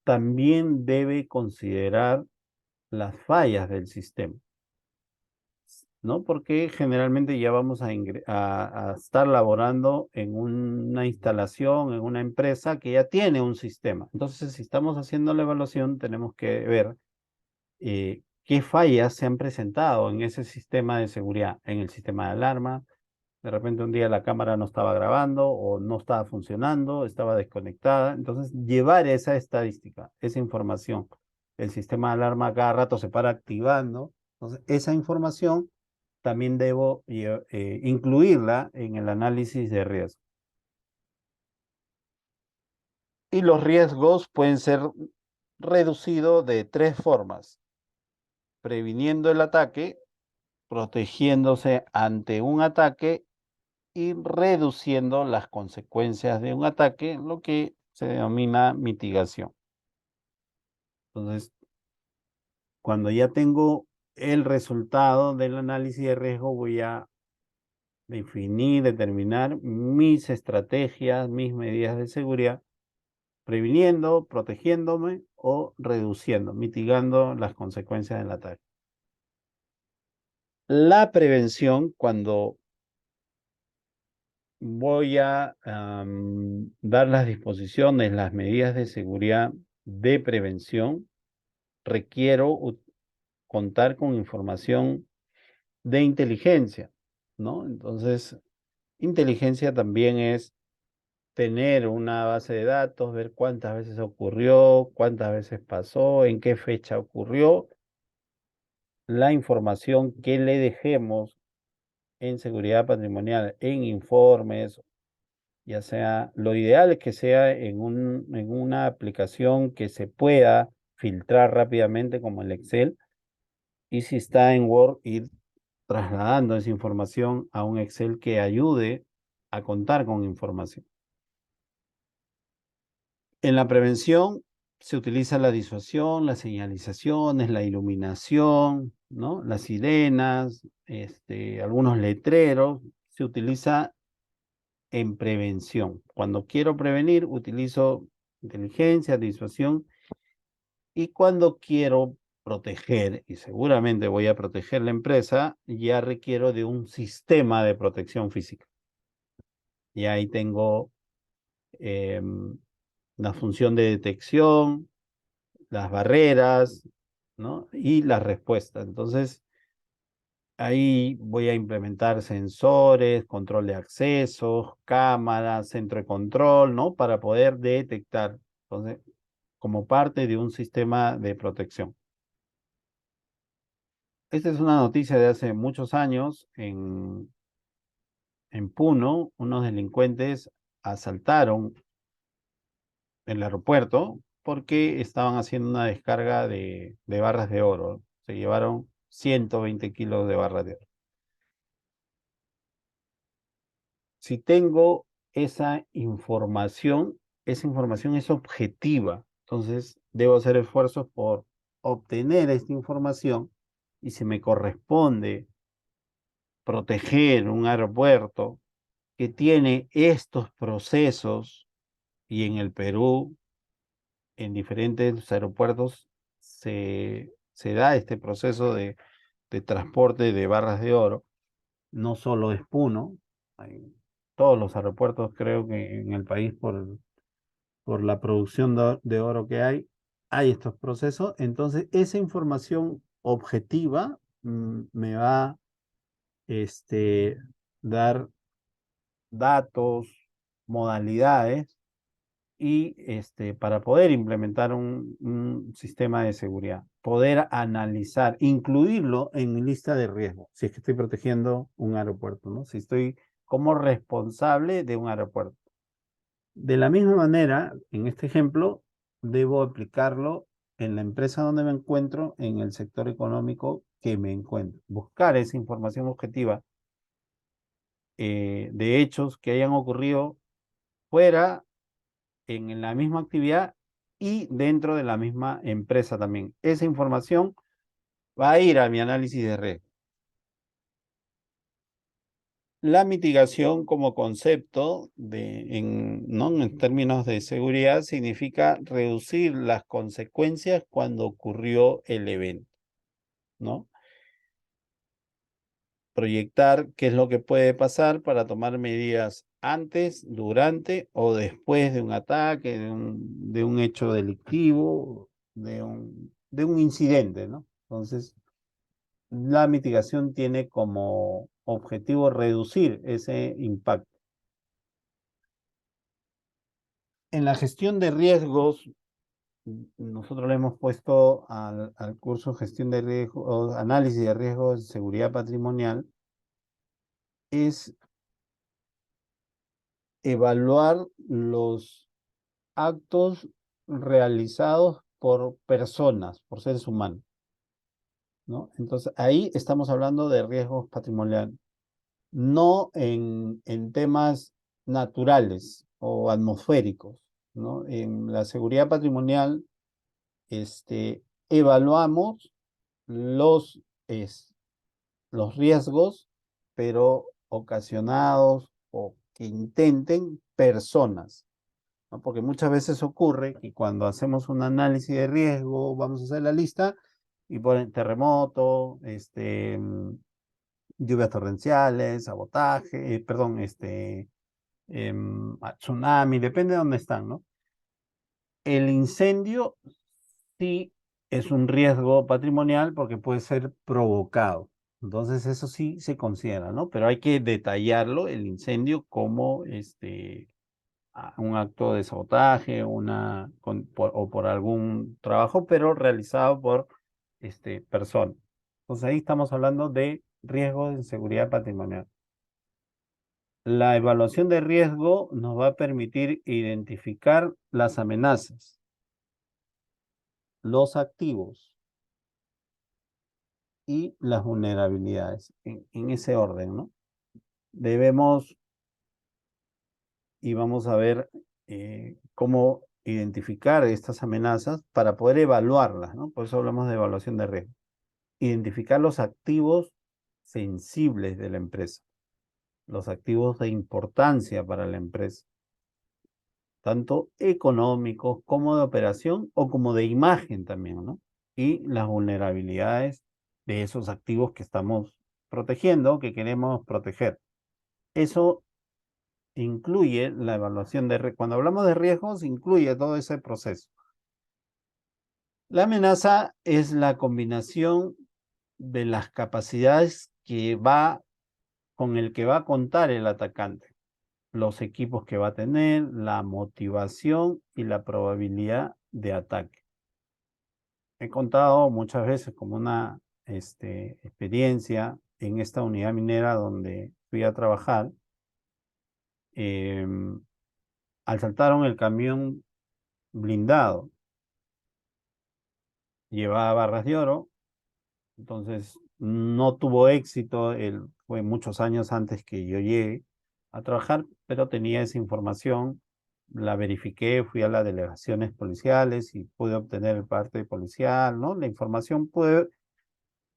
también debe considerar las fallas del sistema, ¿no? Porque generalmente ya vamos a estar laborando en una instalación, en una empresa que ya tiene un sistema. Entonces, si estamos haciendo la evaluación, tenemos que ver qué fallas se han presentado en ese sistema de seguridad, en el sistema de alarma. De repente un día la cámara no estaba grabando o no estaba funcionando, estaba desconectada. Entonces, llevar esa estadística, esa información, el sistema de alarma cada rato se para activando. Entonces, esa información también debo incluirla en el análisis de riesgo. Y los riesgos pueden ser reducidos de tres formas: previniendo el ataque, protegiéndose ante un ataque y reduciendo las consecuencias de un ataque, lo que se denomina mitigación. Entonces, cuando ya tengo el resultado del análisis de riesgo, voy a determinar mis estrategias, mis medidas de seguridad, previniendo, protegiéndome o reduciendo, mitigando las consecuencias del ataque. La prevención, cuando voy a dar las disposiciones, las medidas de seguridad de prevención, requiero contar con información de inteligencia, ¿no? Entonces, inteligencia también es tener una base de datos, ver cuántas veces ocurrió, cuántas veces pasó, en qué fecha ocurrió, la información que le dejemos en seguridad patrimonial, en informes, ya sea, lo ideal es que sea en una aplicación que se pueda filtrar rápidamente como el Excel, y si está en Word, ir trasladando esa información a un Excel que ayude a contar con información. En la prevención se utiliza la disuasión, las señalizaciones, la iluminación, ¿no? Las sirenas, algunos letreros. Se utiliza en prevención. Cuando quiero prevenir, utilizo inteligencia, disuasión, y cuando quiero proteger, y seguramente voy a proteger la empresa, ya requiero de un sistema de protección física. Y ahí tengo la función de detección, las barreras, ¿no? Y la respuesta. Entonces, ahí voy a implementar sensores, control de accesos, cámaras, centro de control, ¿no? Para poder detectar. Entonces, como parte de un sistema de protección. Esta es una noticia de hace muchos años. En Puno, unos delincuentes asaltaron el aeropuerto porque estaban haciendo una descarga de barras de oro. Se llevaron 120 kilos de barras de oro. Si tengo esa información es objetiva. Entonces, debo hacer esfuerzos por obtener esta información y si me corresponde proteger un aeropuerto que tiene estos procesos y en el Perú, en diferentes aeropuertos, se da este proceso de transporte de barras de oro. No solo es Puno, hay todos los aeropuertos creo que en el país por la producción de oro que hay estos procesos. Entonces, esa información objetiva me va a dar datos, modalidades y para poder implementar un sistema de seguridad, poder analizar, incluirlo en mi lista de riesgo, si es que estoy protegiendo un aeropuerto, ¿no? Si estoy como responsable de un aeropuerto. De la misma manera, en este ejemplo, debo aplicarlo en la empresa donde me encuentro, en el sector económico que me encuentro. Buscar esa información objetiva de hechos que hayan ocurrido fuera en la misma actividad y dentro de la misma empresa también. Esa información va a ir a mi análisis de red. La mitigación como concepto ¿no? En términos de seguridad significa reducir las consecuencias cuando ocurrió el evento, ¿no? Proyectar qué es lo que puede pasar para tomar medidas antes, durante o después de un ataque, de un hecho delictivo, de un incidente, ¿no? Entonces, la mitigación tiene como objetivo reducir ese impacto. En la gestión de riesgos, nosotros le hemos puesto al curso gestión de riesgos, análisis de riesgos de seguridad patrimonial, es evaluar los actos realizados por personas, por seres humanos, ¿no? Entonces, ahí estamos hablando de riesgos patrimoniales, no en temas naturales o atmosféricos, ¿no? En la seguridad patrimonial, evaluamos los, los riesgos, pero ocasionados o que intenten personas, ¿no? Porque muchas veces ocurre que cuando hacemos un análisis de riesgo, vamos a hacer la lista y ponen terremoto, lluvias torrenciales, sabotaje, perdón, tsunami, depende de dónde están, ¿no? El incendio sí es un riesgo patrimonial porque puede ser provocado. Entonces eso sí se considera, ¿no? Pero hay que detallarlo, el incendio, como un acto de sabotaje, o por algún trabajo, pero realizado por personas. Entonces ahí estamos hablando de riesgos de seguridad patrimonial. La evaluación de riesgo nos va a permitir identificar las amenazas, los activos y las vulnerabilidades, en ese orden, ¿no? Debemos, y vamos a ver cómo identificar estas amenazas para poder evaluarlas, ¿no? Por eso hablamos de evaluación de riesgo. Identificar los activos sensibles de la empresa, los activos de importancia para la empresa, tanto económicos como de operación o como de imagen también, ¿no? Y las vulnerabilidades de esos activos que estamos protegiendo, que queremos proteger. Eso incluye la evaluación de riesgos. Cuando hablamos de riesgos, incluye todo ese proceso. La amenaza es la combinación de las capacidades con el que va a contar el atacante, los equipos que va a tener, la motivación y la probabilidad de ataque. He contado muchas veces como una experiencia en esta unidad minera donde fui a trabajar. Asaltaron el camión blindado, llevaba barras de oro, entonces no tuvo éxito, fue muchos años antes que yo llegue a trabajar, pero tenía esa información, la verifiqué, fui a las delegaciones policiales y pude obtener el parte policial, ¿no? La información, pude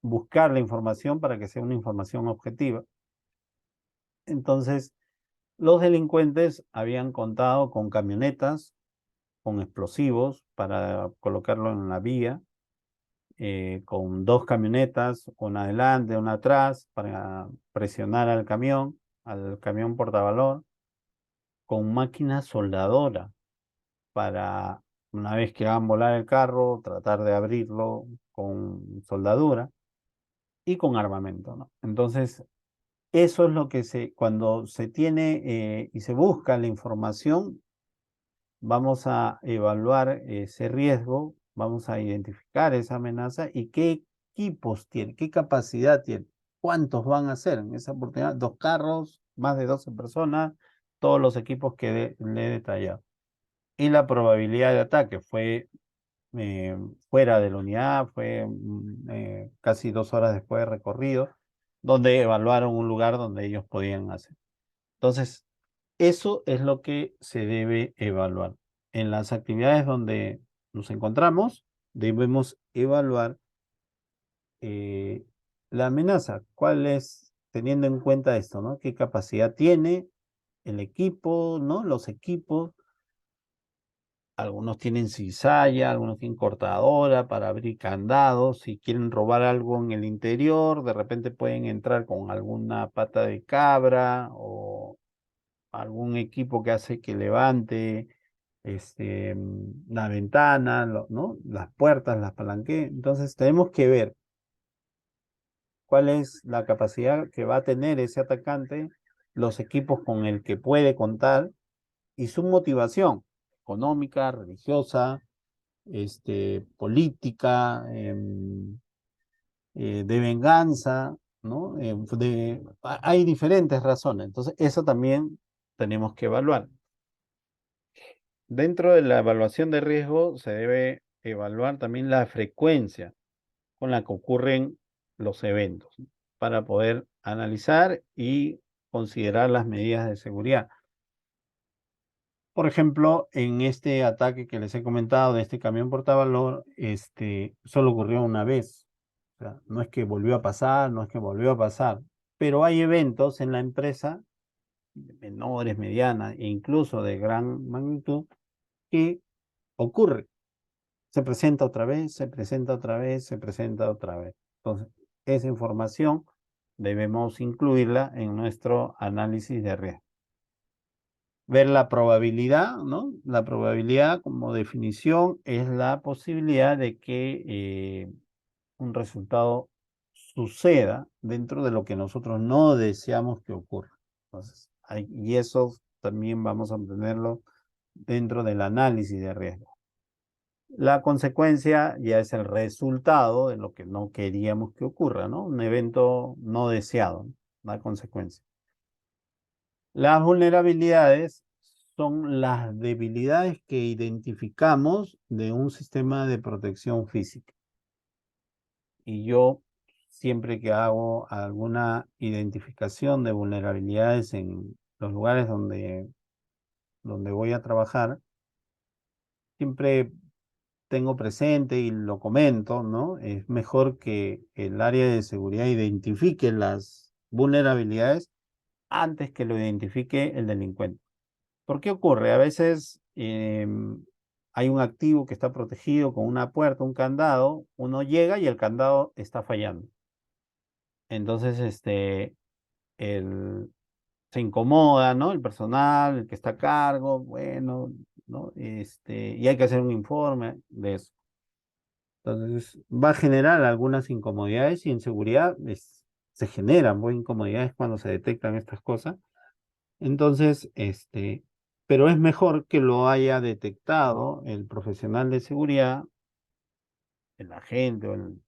buscar la información para que sea una información objetiva. Entonces, los delincuentes habían contado con camionetas, con explosivos para colocarlo en la vía, con dos camionetas, una adelante, una atrás, para presionar al camión portavalor, con máquina soldadora para, una vez que hagan volar el carro, tratar de abrirlo con soldadura y con armamento, ¿no? Entonces, eso es lo que cuando se tiene y se busca la información, vamos a evaluar ese riesgo, vamos a identificar esa amenaza y qué equipos tiene, qué capacidad tiene, cuántos van a ser en esa oportunidad, 2 carros, más de 12 personas, todos los equipos que le he detallado. Y la probabilidad de ataque fue fuera de la unidad, fue casi 2 horas después de recorrido, donde evaluaron un lugar donde ellos podían hacer. Entonces, eso es lo que se debe evaluar. En las actividades donde nos encontramos, debemos evaluar eh, la amenaza. ¿Cuál es, teniendo en cuenta esto, ¿no? ¿Qué capacidad tiene el equipo, ¿no? Los equipos. Algunos tienen cizalla, algunos tienen cortadora para abrir candados. Si quieren robar algo en el interior, de repente pueden entrar con alguna pata de cabra o algún equipo que hace que levante la ventana, ¿no? Las puertas, las palanqueas. Entonces tenemos que ver cuál es la capacidad que va a tener ese atacante, los equipos con el que puede contar y su motivación económica, religiosa, política, de venganza, ¿no? Hay diferentes razones. Entonces, eso también tenemos que evaluar. Dentro de la evaluación de riesgo se debe evaluar también la frecuencia con la que ocurren los eventos, ¿no? Para poder analizar y considerar las medidas de seguridad. Por ejemplo, en este ataque que les he comentado de este camión portavalor, solo ocurrió una vez. O sea, no es que volvió a pasar, no es que volvió a pasar, pero hay eventos en la empresa, menores, medianas e incluso de gran magnitud, que ocurre. Se presenta otra vez, se presenta otra vez, se presenta otra vez. Entonces, esa información debemos incluirla en nuestro análisis de riesgo. Ver la probabilidad, ¿no? La probabilidad como definición es la posibilidad de que un resultado suceda dentro de lo que nosotros no deseamos que ocurra. Entonces, y eso también vamos a obtenerlo dentro del análisis de riesgo. La consecuencia ya es el resultado de lo que no queríamos que ocurra, ¿no? Un evento no deseado, ¿no? La consecuencia. Las vulnerabilidades son las debilidades que identificamos de un sistema de protección física. Y yo, siempre que hago alguna identificación de vulnerabilidades en los lugares donde voy a trabajar, siempre tengo presente y lo comento, ¿no? Es mejor que el área de seguridad identifique las vulnerabilidades antes que lo identifique el delincuente. ¿Por qué ocurre? A veces hay un activo que está protegido con una puerta, un candado, uno llega y el candado está fallando. Entonces, se incomoda, ¿no? El personal, el que está a cargo, bueno, ¿no? Y hay que hacer un informe de eso. Entonces, va a generar algunas incomodidades y en seguridad se generan pues, incomodidades cuando se detectan estas cosas. Entonces, pero es mejor que lo haya detectado el profesional de seguridad, el agente o el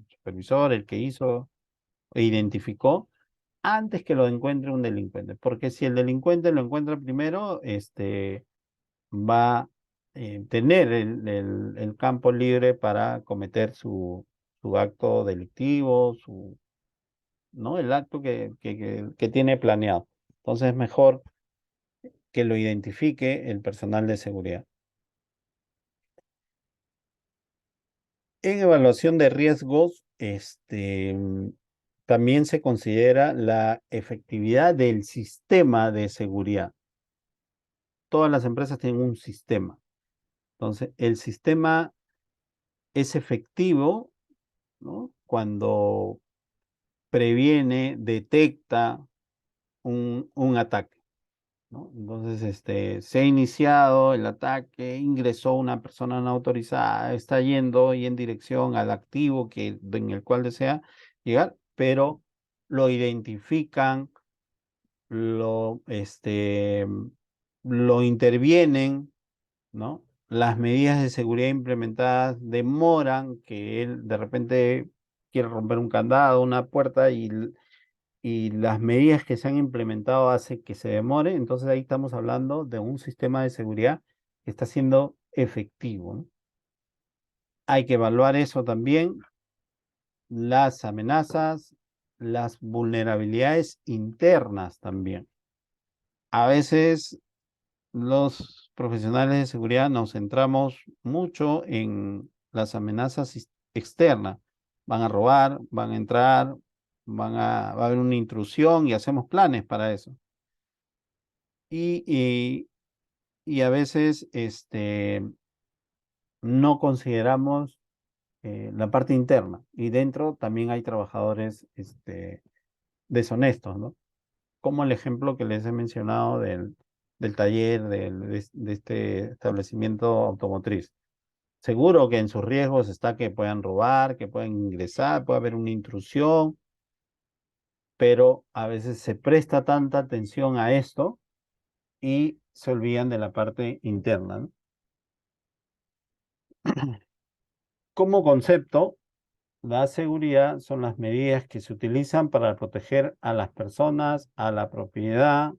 supervisor, el que hizo e identificó, antes que lo encuentre un delincuente. Porque si el delincuente lo encuentra primero, va a tener el campo libre para cometer su acto delictivo, ¿no? El acto que tiene planeado. Entonces es mejor que lo identifique el personal de seguridad. En evaluación de riesgos, también se considera la efectividad del sistema de seguridad. Todas las empresas tienen un sistema. Entonces, el sistema es efectivo, ¿no? Cuando previene, detecta un ataque, ¿no? Entonces, se ha iniciado el ataque, ingresó una persona no autorizada, está yendo y en dirección al activo en el cual desea llegar, pero lo identifican, lo intervienen, ¿no? Las medidas de seguridad implementadas demoran que él de repente quiere romper un candado, una puerta y las medidas que se han implementado hacen que se demore. Entonces ahí estamos hablando de un sistema de seguridad que está siendo efectivo, ¿no? Hay que evaluar eso también, las amenazas, las vulnerabilidades internas también. A veces los profesionales de seguridad nos centramos mucho en las amenazas externas. Van a robar, van a entrar, va a haber una intrusión y hacemos planes para eso. Y, y, y a veces no consideramos la parte interna. Y dentro también hay trabajadores deshonestos, ¿no? Como el ejemplo que les he mencionado del taller, de este establecimiento automotriz. Seguro que en sus riesgos está que puedan robar, que puedan ingresar, puede haber una intrusión, pero a veces se presta tanta atención a esto y se olvidan de la parte interna, ¿no? Como concepto, la seguridad son las medidas que se utilizan para proteger a las personas, a la propiedad,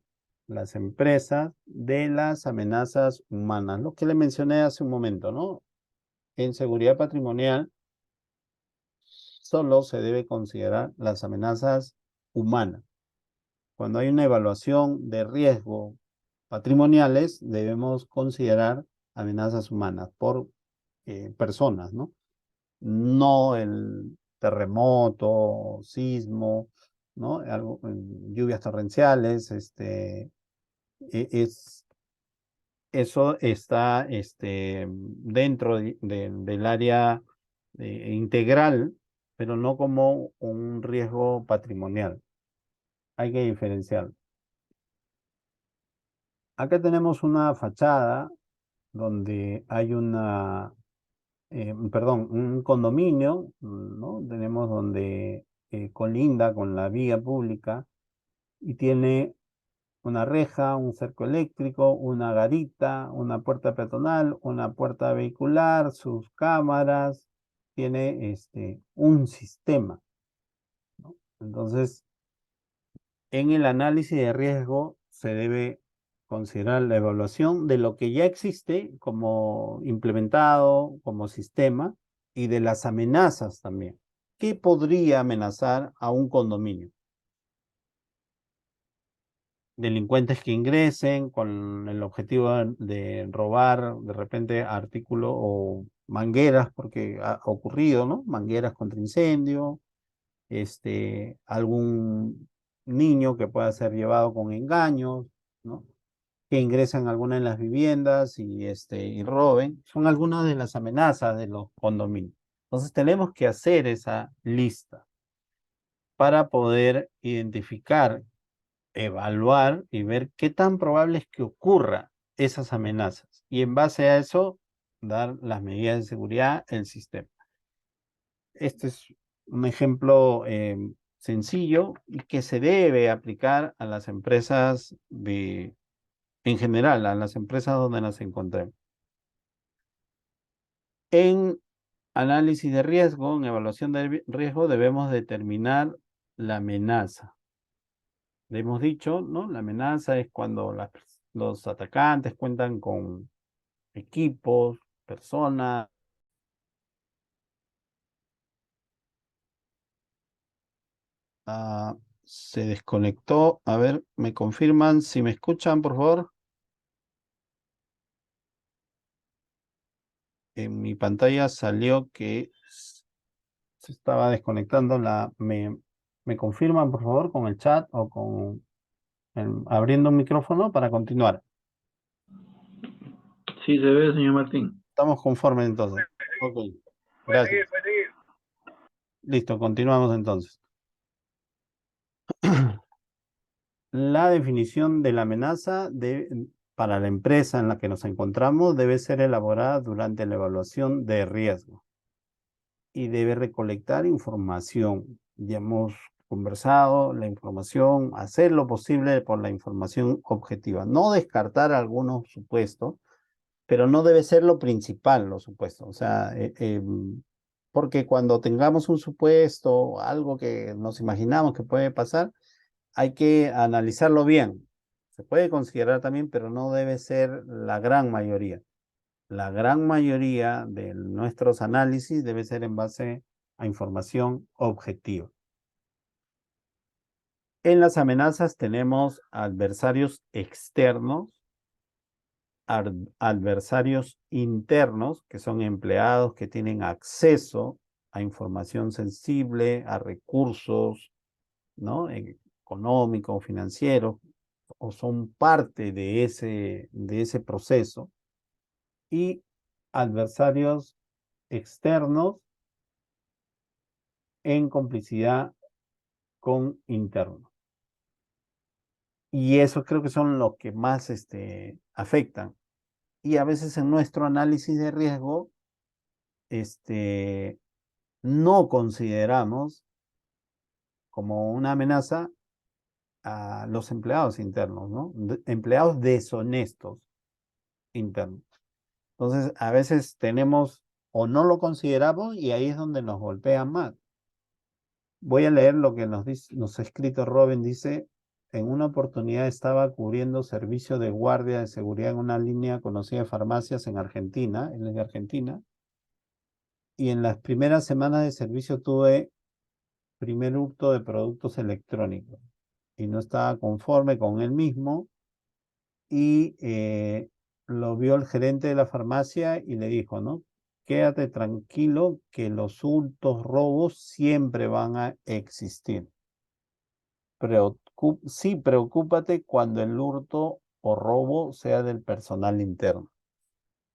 las empresas de las amenazas humanas. Lo que le mencioné hace un momento, ¿no? En seguridad patrimonial solo se debe considerar las amenazas humanas. Cuando hay una evaluación de riesgo patrimoniales, debemos considerar amenazas humanas por personas, ¿no? No el terremoto, sismo, ¿no? Lluvias torrenciales, es, eso está dentro del área integral, pero no como un riesgo patrimonial. Hay que diferenciar. Acá tenemos una fachada donde hay perdón, un condominio, ¿no? Tenemos donde colinda con la vía pública y tiene una reja, un cerco eléctrico, una garita, una puerta peatonal, una puerta vehicular, sus cámaras, tiene un sistema, ¿no? Entonces, en el análisis de riesgo se debe considerar la evaluación de lo que ya existe como implementado, como sistema, y de las amenazas también. ¿Qué podría amenazar a un condominio? Delincuentes que ingresen con el objetivo de robar de repente artículos o mangueras, porque ha ocurrido, ¿no? Mangueras contra incendio, algún niño que pueda ser llevado con engaños, ¿no? Que ingresen alguna de las viviendas y roben, son algunas de las amenazas de los condominios. Entonces tenemos que hacer esa lista para poder identificar, evaluar y ver qué tan probable es que ocurra esas amenazas. Y en base a eso, dar las medidas de seguridad el sistema. Este es un ejemplo sencillo y que se debe aplicar a las empresas en general, a las empresas donde nos encontremos. En análisis de riesgo, en evaluación de riesgo, debemos determinar la amenaza. Le hemos dicho, ¿no? La amenaza es cuando los atacantes cuentan con equipos, personas. Se desconectó. A ver, ¿me confirman si me escuchan, por favor? En mi pantalla salió que se estaba desconectando ¿Me confirman, por favor, con el chat o con abriendo un micrófono para continuar? Sí, se ve, señor Martín. Estamos conformes entonces. Ok, gracias. Listo, continuamos entonces. La definición de la amenaza para la empresa en la que nos encontramos debe ser elaborada durante la evaluación de riesgo y debe recolectar información. Ya hemos conversado la información, hacer lo posible por la información objetiva. No descartar algunos supuestos, pero no debe ser lo principal, los supuestos. O sea, porque cuando tengamos un supuesto, algo que nos imaginamos que puede pasar, hay que analizarlo bien. Se puede considerar también, pero no debe ser la gran mayoría. La gran mayoría de nuestros análisis debe ser en base a información objetiva. En las amenazas tenemos adversarios externos, adversarios internos, que son empleados que tienen acceso a información sensible, a recursos, ¿no? Económicos, financieros, o son parte de ese proceso, y adversarios externos en complicidad con internos. Y eso creo que son los que más afectan. Y a veces en nuestro análisis de riesgo, no consideramos como una amenaza a los empleados internos, ¿no? Empleados deshonestos internos. Entonces, a veces tenemos o no lo consideramos y ahí es donde nos golpean más. Voy a leer lo que nos ha escrito Robin. Dice, en una oportunidad estaba cubriendo servicio de guardia de seguridad en una línea conocida de farmacias en Argentina, él es de Argentina, y en las primeras semanas de servicio tuve primer hurto de productos electrónicos y no estaba conforme con él mismo y lo vio el gerente de la farmacia y le dijo, ¿no? Quédate tranquilo que los hurtos, robos siempre van a existir. Sí, preocúpate cuando el hurto o robo sea del personal interno.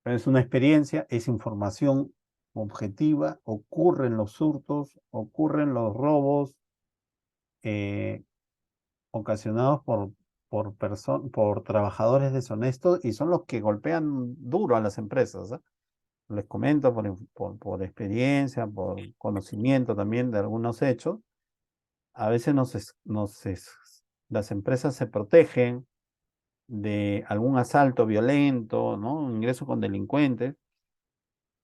Es una experiencia, es información objetiva, ocurren los hurtos, ocurren los robos eh, ocasionados por trabajadores deshonestos y son los que golpean duro a las empresas, ¿eh? Les comento por experiencia, por conocimiento también de algunos hechos. A veces las empresas se protegen de algún asalto violento, ¿no? Un ingreso con delincuentes,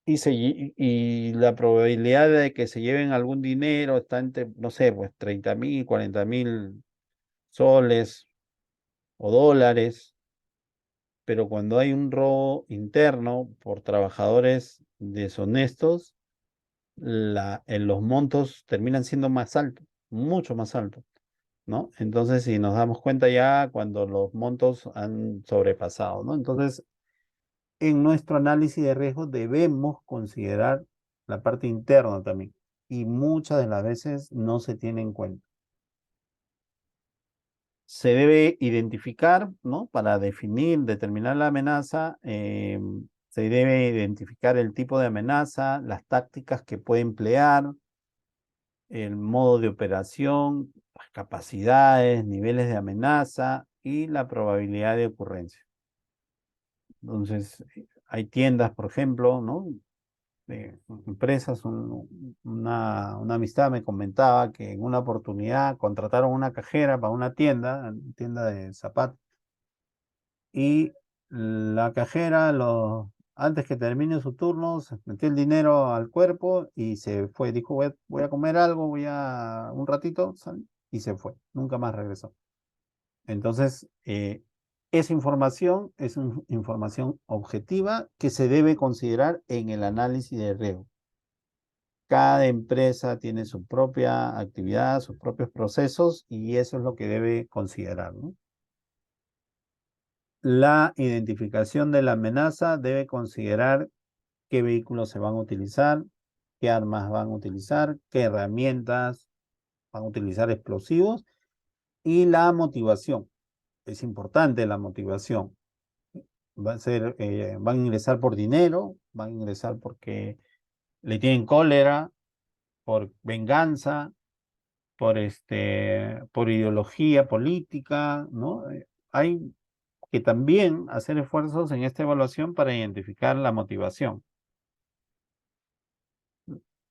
y la probabilidad de que se lleven algún dinero está entre, no sé, pues 30.000, 40.000 soles o dólares, pero cuando hay un robo interno por trabajadores deshonestos, los montos terminan siendo más altos, mucho más altos, ¿no? Entonces, si nos damos cuenta ya cuando los montos han sobrepasado, ¿no? Entonces, en nuestro análisis de riesgo debemos considerar la parte interna también, y muchas de las veces no se tiene en cuenta. Se debe identificar, ¿no? Para determinar la amenaza, se debe identificar el tipo de amenaza, las tácticas que puede emplear, el modo de operación, las capacidades, niveles de amenaza y la probabilidad de ocurrencia. Entonces, hay tiendas, por ejemplo, ¿no? Empresas, una amistad me comentaba que en una oportunidad contrataron una cajera para una tienda de zapatos, y la cajera, antes que termine su turno, se metió el dinero al cuerpo y se fue. Dijo, voy a comer algo, voy a un ratito, y se fue. Nunca más regresó. Entonces, esa información es información objetiva que se debe considerar en el análisis de riesgo. Cada empresa tiene su propia actividad, sus propios procesos, y eso es lo que debe considerar, ¿no? La identificación de la amenaza debe considerar qué vehículos se van a utilizar, qué armas van a utilizar, qué herramientas van a utilizar, explosivos, y la motivación. Es importante la motivación. Van a ingresar por dinero, van a ingresar porque le tienen cólera, por venganza, por ideología política, ¿no? Hay que también hacer esfuerzos en esta evaluación para identificar la motivación.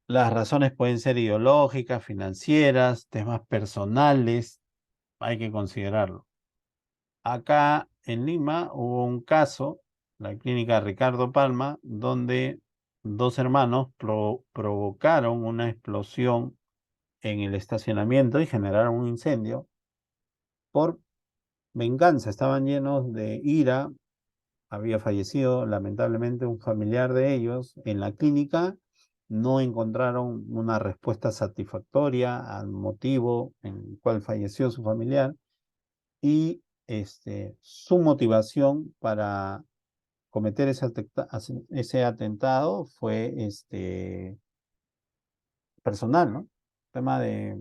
Las razones pueden ser ideológicas, financieras, temas personales, hay que considerarlo. Acá en Lima hubo un caso, la clínica Ricardo Palma, donde dos hermanos provocaron una explosión en el estacionamiento y generaron un incendio por venganza. Estaban llenos de ira. Había fallecido lamentablemente un familiar de ellos en la clínica. No encontraron una respuesta satisfactoria al motivo en el cual falleció su familiar, y su motivación para cometer ese atentado fue personal, ¿no? Tema de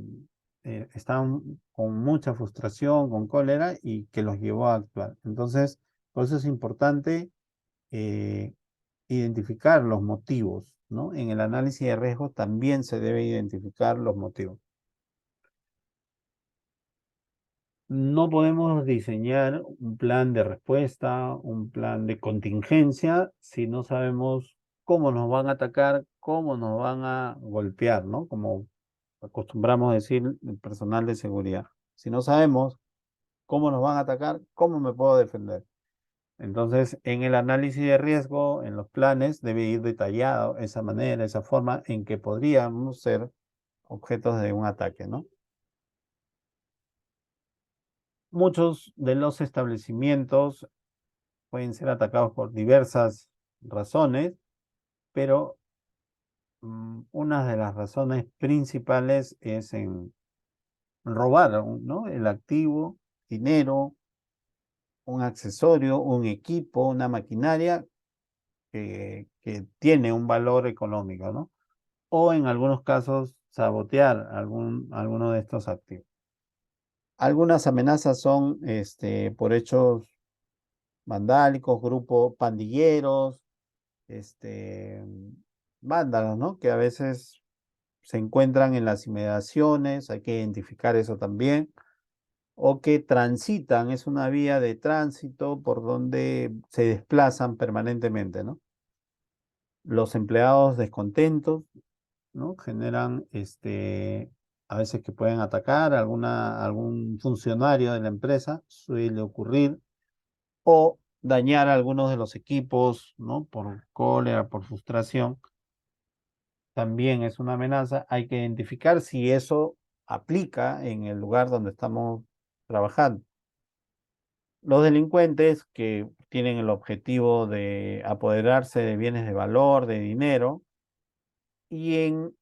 estaban con mucha frustración, con cólera, y que los llevó a actuar. Entonces, por eso es importante eh, identificar los motivos, ¿no? En el análisis de riesgo también se debe identificar los motivos. No podemos diseñar un plan de respuesta, un plan de contingencia, si no sabemos cómo nos van a atacar, cómo nos van a golpear, ¿no? Como acostumbramos a decir el personal de seguridad. Si no sabemos cómo nos van a atacar, ¿cómo me puedo defender? Entonces, en el análisis de riesgo, en los planes, debe ir detallado esa manera, esa forma en que podríamos ser objetos de un ataque, ¿no? Muchos de los establecimientos pueden ser atacados por diversas razones, pero una de las razones principales es en robar, ¿no? El activo, dinero, un accesorio, un equipo, una maquinaria que tiene un valor económico, ¿no? O en algunos casos sabotear alguno de estos activos. Algunas amenazas son por hechos vandálicos, grupos pandilleros, este, vándalos, ¿no? Que a veces se encuentran en las inmediaciones, hay que identificar eso también, o que transitan, es una vía de tránsito por donde se desplazan permanentemente, ¿no? Los empleados descontentos, ¿no? Generan a veces que pueden atacar a algún funcionario de la empresa, suele ocurrir, o dañar algunos de los equipos, ¿no? Por cólera, por frustración, también es una amenaza. Hay que identificar si eso aplica en el lugar donde estamos trabajando. Los delincuentes que tienen el objetivo de apoderarse de bienes de valor, de dinero, y en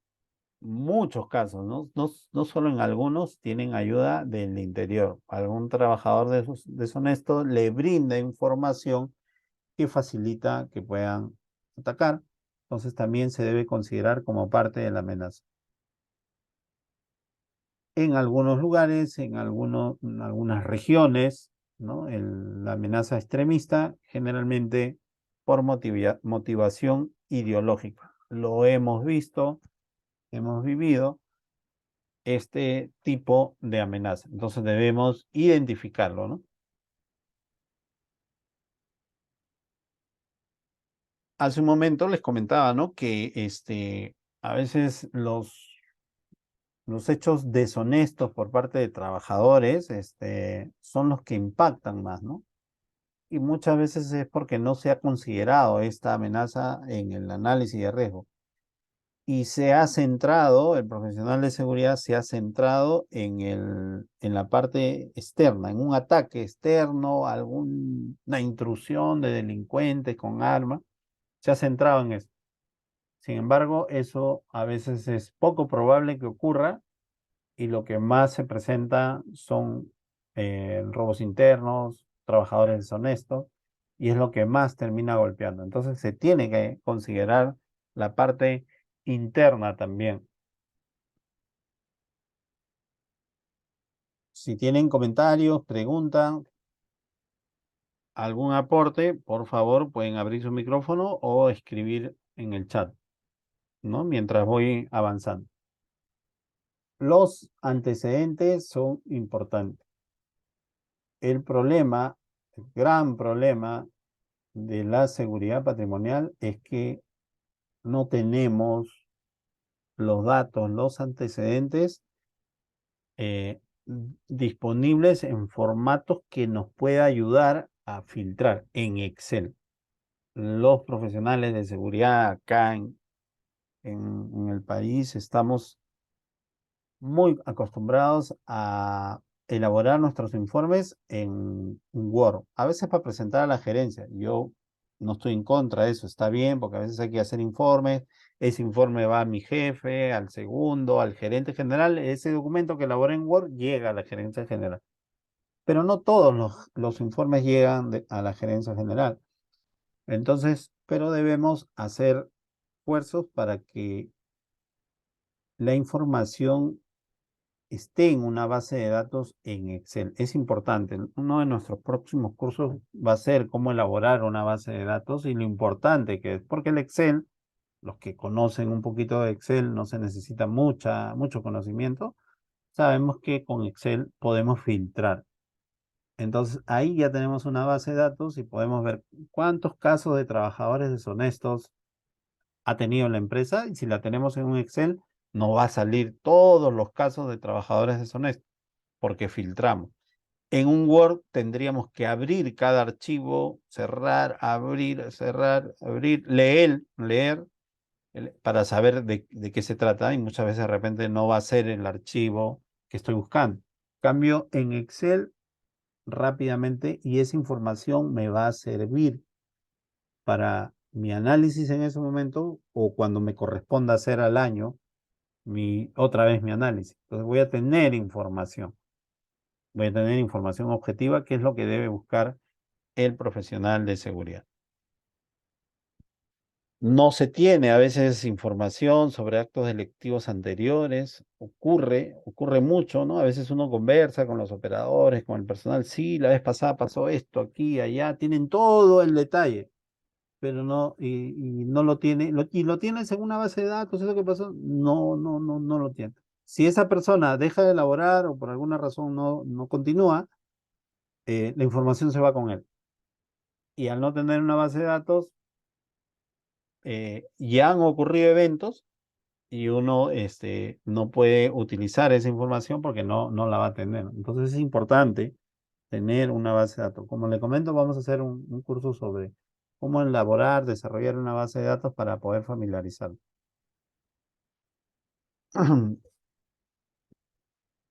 muchos casos, no solo en algunos, tienen ayuda del interior. Algún trabajador deshonesto le brinda información que facilita que puedan atacar. Entonces también se debe considerar como parte de la amenaza. En algunos lugares, en algunas regiones, ¿no? La amenaza extremista generalmente por motivación ideológica. Lo hemos visto, hemos vivido este tipo de amenaza. Entonces debemos identificarlo, ¿no? hace un momento les comentaba, ¿no? Que a veces los hechos deshonestos por parte de trabajadores, son los que impactan más, ¿no? Y muchas veces es porque no se ha considerado esta amenaza en el análisis de riesgo. Y se ha centrado, el profesional de seguridad se ha centrado en la parte externa, en un ataque externo, alguna intrusión de delincuentes con armas, se ha centrado en eso. Sin embargo, eso a veces es poco probable que ocurra y lo que más se presenta son robos internos, trabajadores deshonestos, y es lo que más termina golpeando. Entonces se tiene que considerar la parte interna también. Si tienen comentarios, preguntas, algún aporte, por favor, pueden abrir su micrófono o escribir en el chat, ¿no? Mientras voy avanzando. Los antecedentes son importantes. El problema, el gran problema de la seguridad patrimonial es que no tenemos los datos, los antecedentes eh, disponibles en formatos que nos pueda ayudar a filtrar en Excel. Los profesionales de seguridad acá en el país estamos muy acostumbrados a elaborar nuestros informes en Word, a veces para presentar a la gerencia. Yo no estoy en contra de eso, está bien, porque a veces hay que hacer informes, ese informe va a mi jefe, al segundo, al gerente general, ese documento que elaboré en Word llega a la gerencia general. Pero no todos los informes llegan a la gerencia general. Entonces, pero debemos hacer esfuerzos para que la información esté en una base de datos en Excel. Es importante. Uno de nuestros próximos cursos va a ser cómo elaborar una base de datos y lo importante que es, porque el Excel, los que conocen un poquito de Excel, no se necesita mucho conocimiento. Sabemos que con Excel podemos filtrar. Entonces ahí ya tenemos una base de datos y podemos ver cuántos casos de trabajadores deshonestos ha tenido la empresa y si la tenemos en un Excel, nos va a salir todos los casos de trabajadores deshonestos porque filtramos. En un Word tendríamos que abrir cada archivo, cerrar, abrir, cerrar, abrir, leer para saber de qué se trata y muchas veces de repente no va a ser el archivo que estoy buscando. Cambio en Excel rápidamente y esa información me va a servir para mi análisis en ese momento o cuando me corresponda hacer al año otra vez mi análisis. Entonces voy a tener información objetiva, que es lo que debe buscar el profesional de seguridad. No se tiene a veces información sobre actos delictivos anteriores, ocurre mucho, ¿no? A veces uno conversa con los operadores, con el personal, sí, la vez pasada pasó esto, aquí, allá, tienen todo el detalle, pero no, y no lo tiene, y lo tienes en una base de datos, ¿eso qué pasó? No lo tiene. Si esa persona deja de elaborar o por alguna razón no continúa, la información se va con él. Y al no tener una base de datos, ya han ocurrido eventos y uno no puede utilizar esa información porque no la va a tener. Entonces es importante tener una base de datos. Como le comento, vamos a hacer un curso sobre cómo elaborar, desarrollar una base de datos para poder familiarizar.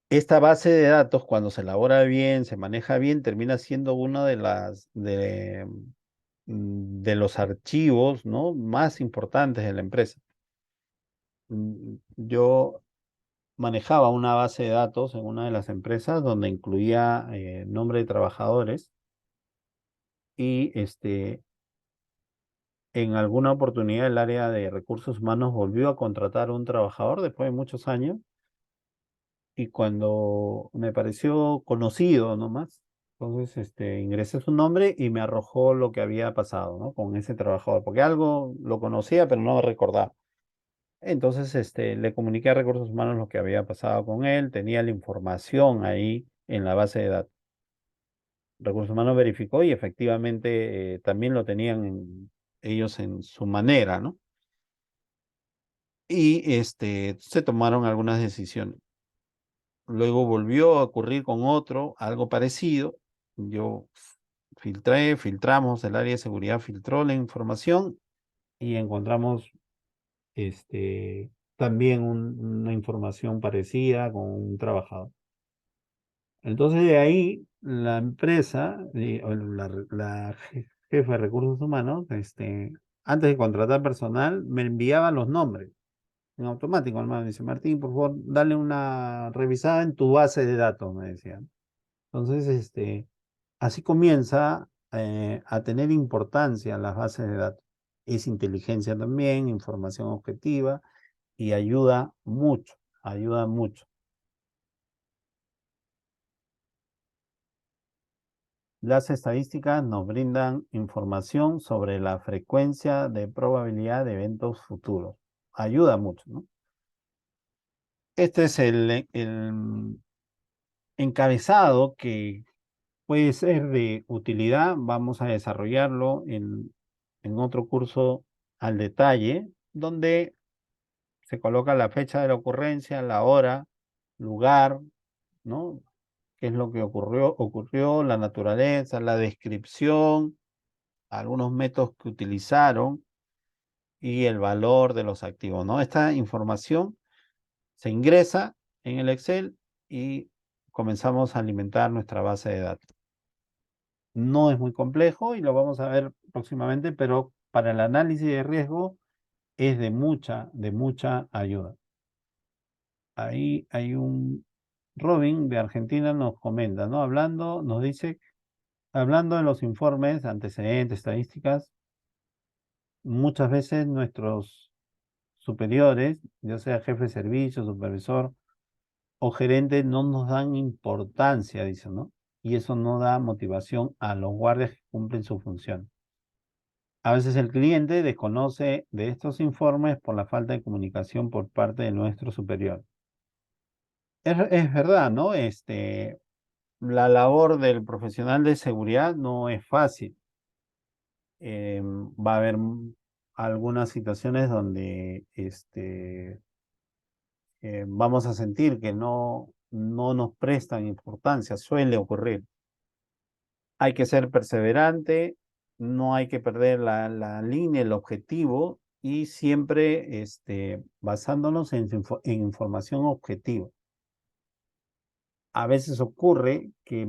Esta base de datos, cuando se elabora bien, se maneja bien, termina siendo una de los archivos, ¿no? más importantes de la empresa. Yo manejaba una base de datos en una de las empresas donde incluía nombre de trabajadores y en alguna oportunidad el área de recursos humanos volvió a contratar a un trabajador después de muchos años y cuando me pareció conocido nomás, entonces ingresé su nombre y me arrojó lo que había pasado, ¿no? con ese trabajador, porque algo lo conocía pero no recordaba. Entonces, le comuniqué a Recursos Humanos lo que había pasado con él, tenía la información ahí en la base de datos. Recursos Humanos verificó y efectivamente también lo tenían ellos en su manera, ¿no? Y se tomaron algunas decisiones. Luego volvió a ocurrir con otro, algo parecido. Yo filtramos, el área de seguridad filtró la información y encontramos también una información parecida con un trabajador. Entonces de ahí la empresa, o la jefa de recursos humanos, antes de contratar personal, me enviaba los nombres en automático. Hermano, dice, Martín, por favor, dale una revisada en tu base de datos, me decían. Entonces, así comienza a tener importancia las bases de datos. Es inteligencia también, información objetiva y ayuda mucho, ayuda mucho. Las estadísticas nos brindan información sobre la frecuencia de probabilidad de eventos futuros. Ayuda mucho, ¿no? Este es el encabezado que puede ser de utilidad. Vamos a desarrollarlo en otro curso al detalle, donde se coloca la fecha de la ocurrencia, la hora, lugar, ¿no? Qué es lo que ocurrió, la naturaleza, la descripción, algunos métodos que utilizaron y el valor de los activos, ¿no? Esta información se ingresa en el Excel y comenzamos a alimentar nuestra base de datos. No es muy complejo y lo vamos a ver próximamente, pero para el análisis de riesgo es de mucha ayuda. Ahí hay un Robin de Argentina nos comenta, ¿no? Nos dice, hablando de los informes, antecedentes, estadísticas, muchas veces nuestros superiores, ya sea jefe de servicio, supervisor o gerente, no nos dan importancia, dice, ¿no? Y eso no da motivación a los guardias que cumplen su función. A veces el cliente desconoce de estos informes por la falta de comunicación por parte de nuestro superior. Es verdad, ¿no? La labor del profesional de seguridad no es fácil. Va a haber algunas situaciones donde vamos a sentir que no nos prestan importancia, suele ocurrir. Hay que ser perseverante, no hay que perder la línea, el objetivo y siempre basándonos en información objetiva. A veces ocurre que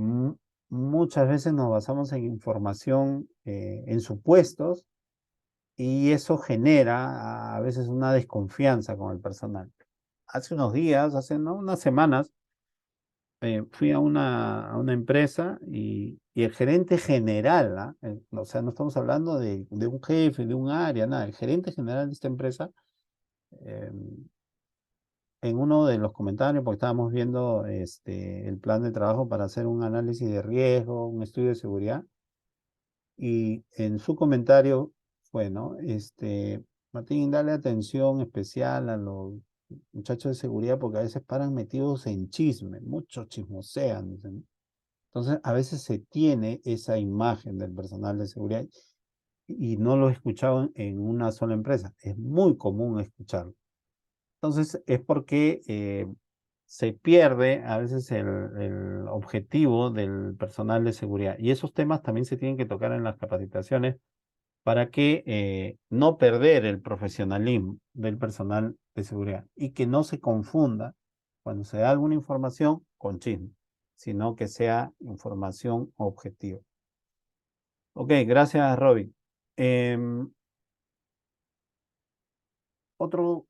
muchas veces nos basamos en información, en supuestos, y eso genera a veces una desconfianza con el personal. Hace unos días, hace ¿no? unas semanas, fui a una empresa y el gerente general, ¿ah? O sea, no estamos hablando de un jefe, de un área, nada, el gerente general de esta empresa, eh, en uno de los comentarios, porque estábamos viendo el plan de trabajo para hacer un análisis de riesgo, un estudio de seguridad, y en su comentario fue, ¿no? Martín, dale atención especial a los muchachos de seguridad porque a veces paran metidos en chisme, muchos chismosean, dicen, ¿no? Entonces, a veces se tiene esa imagen del personal de seguridad y no lo he escuchado en una sola empresa. Es muy común escucharlo. Entonces, es porque se pierde a veces el objetivo del personal de seguridad. Y esos temas también se tienen que tocar en las capacitaciones para que no perder el profesionalismo del personal de seguridad y que no se confunda cuando se da alguna información con chisme, sino que sea información objetiva. Ok, gracias, Robin. Otro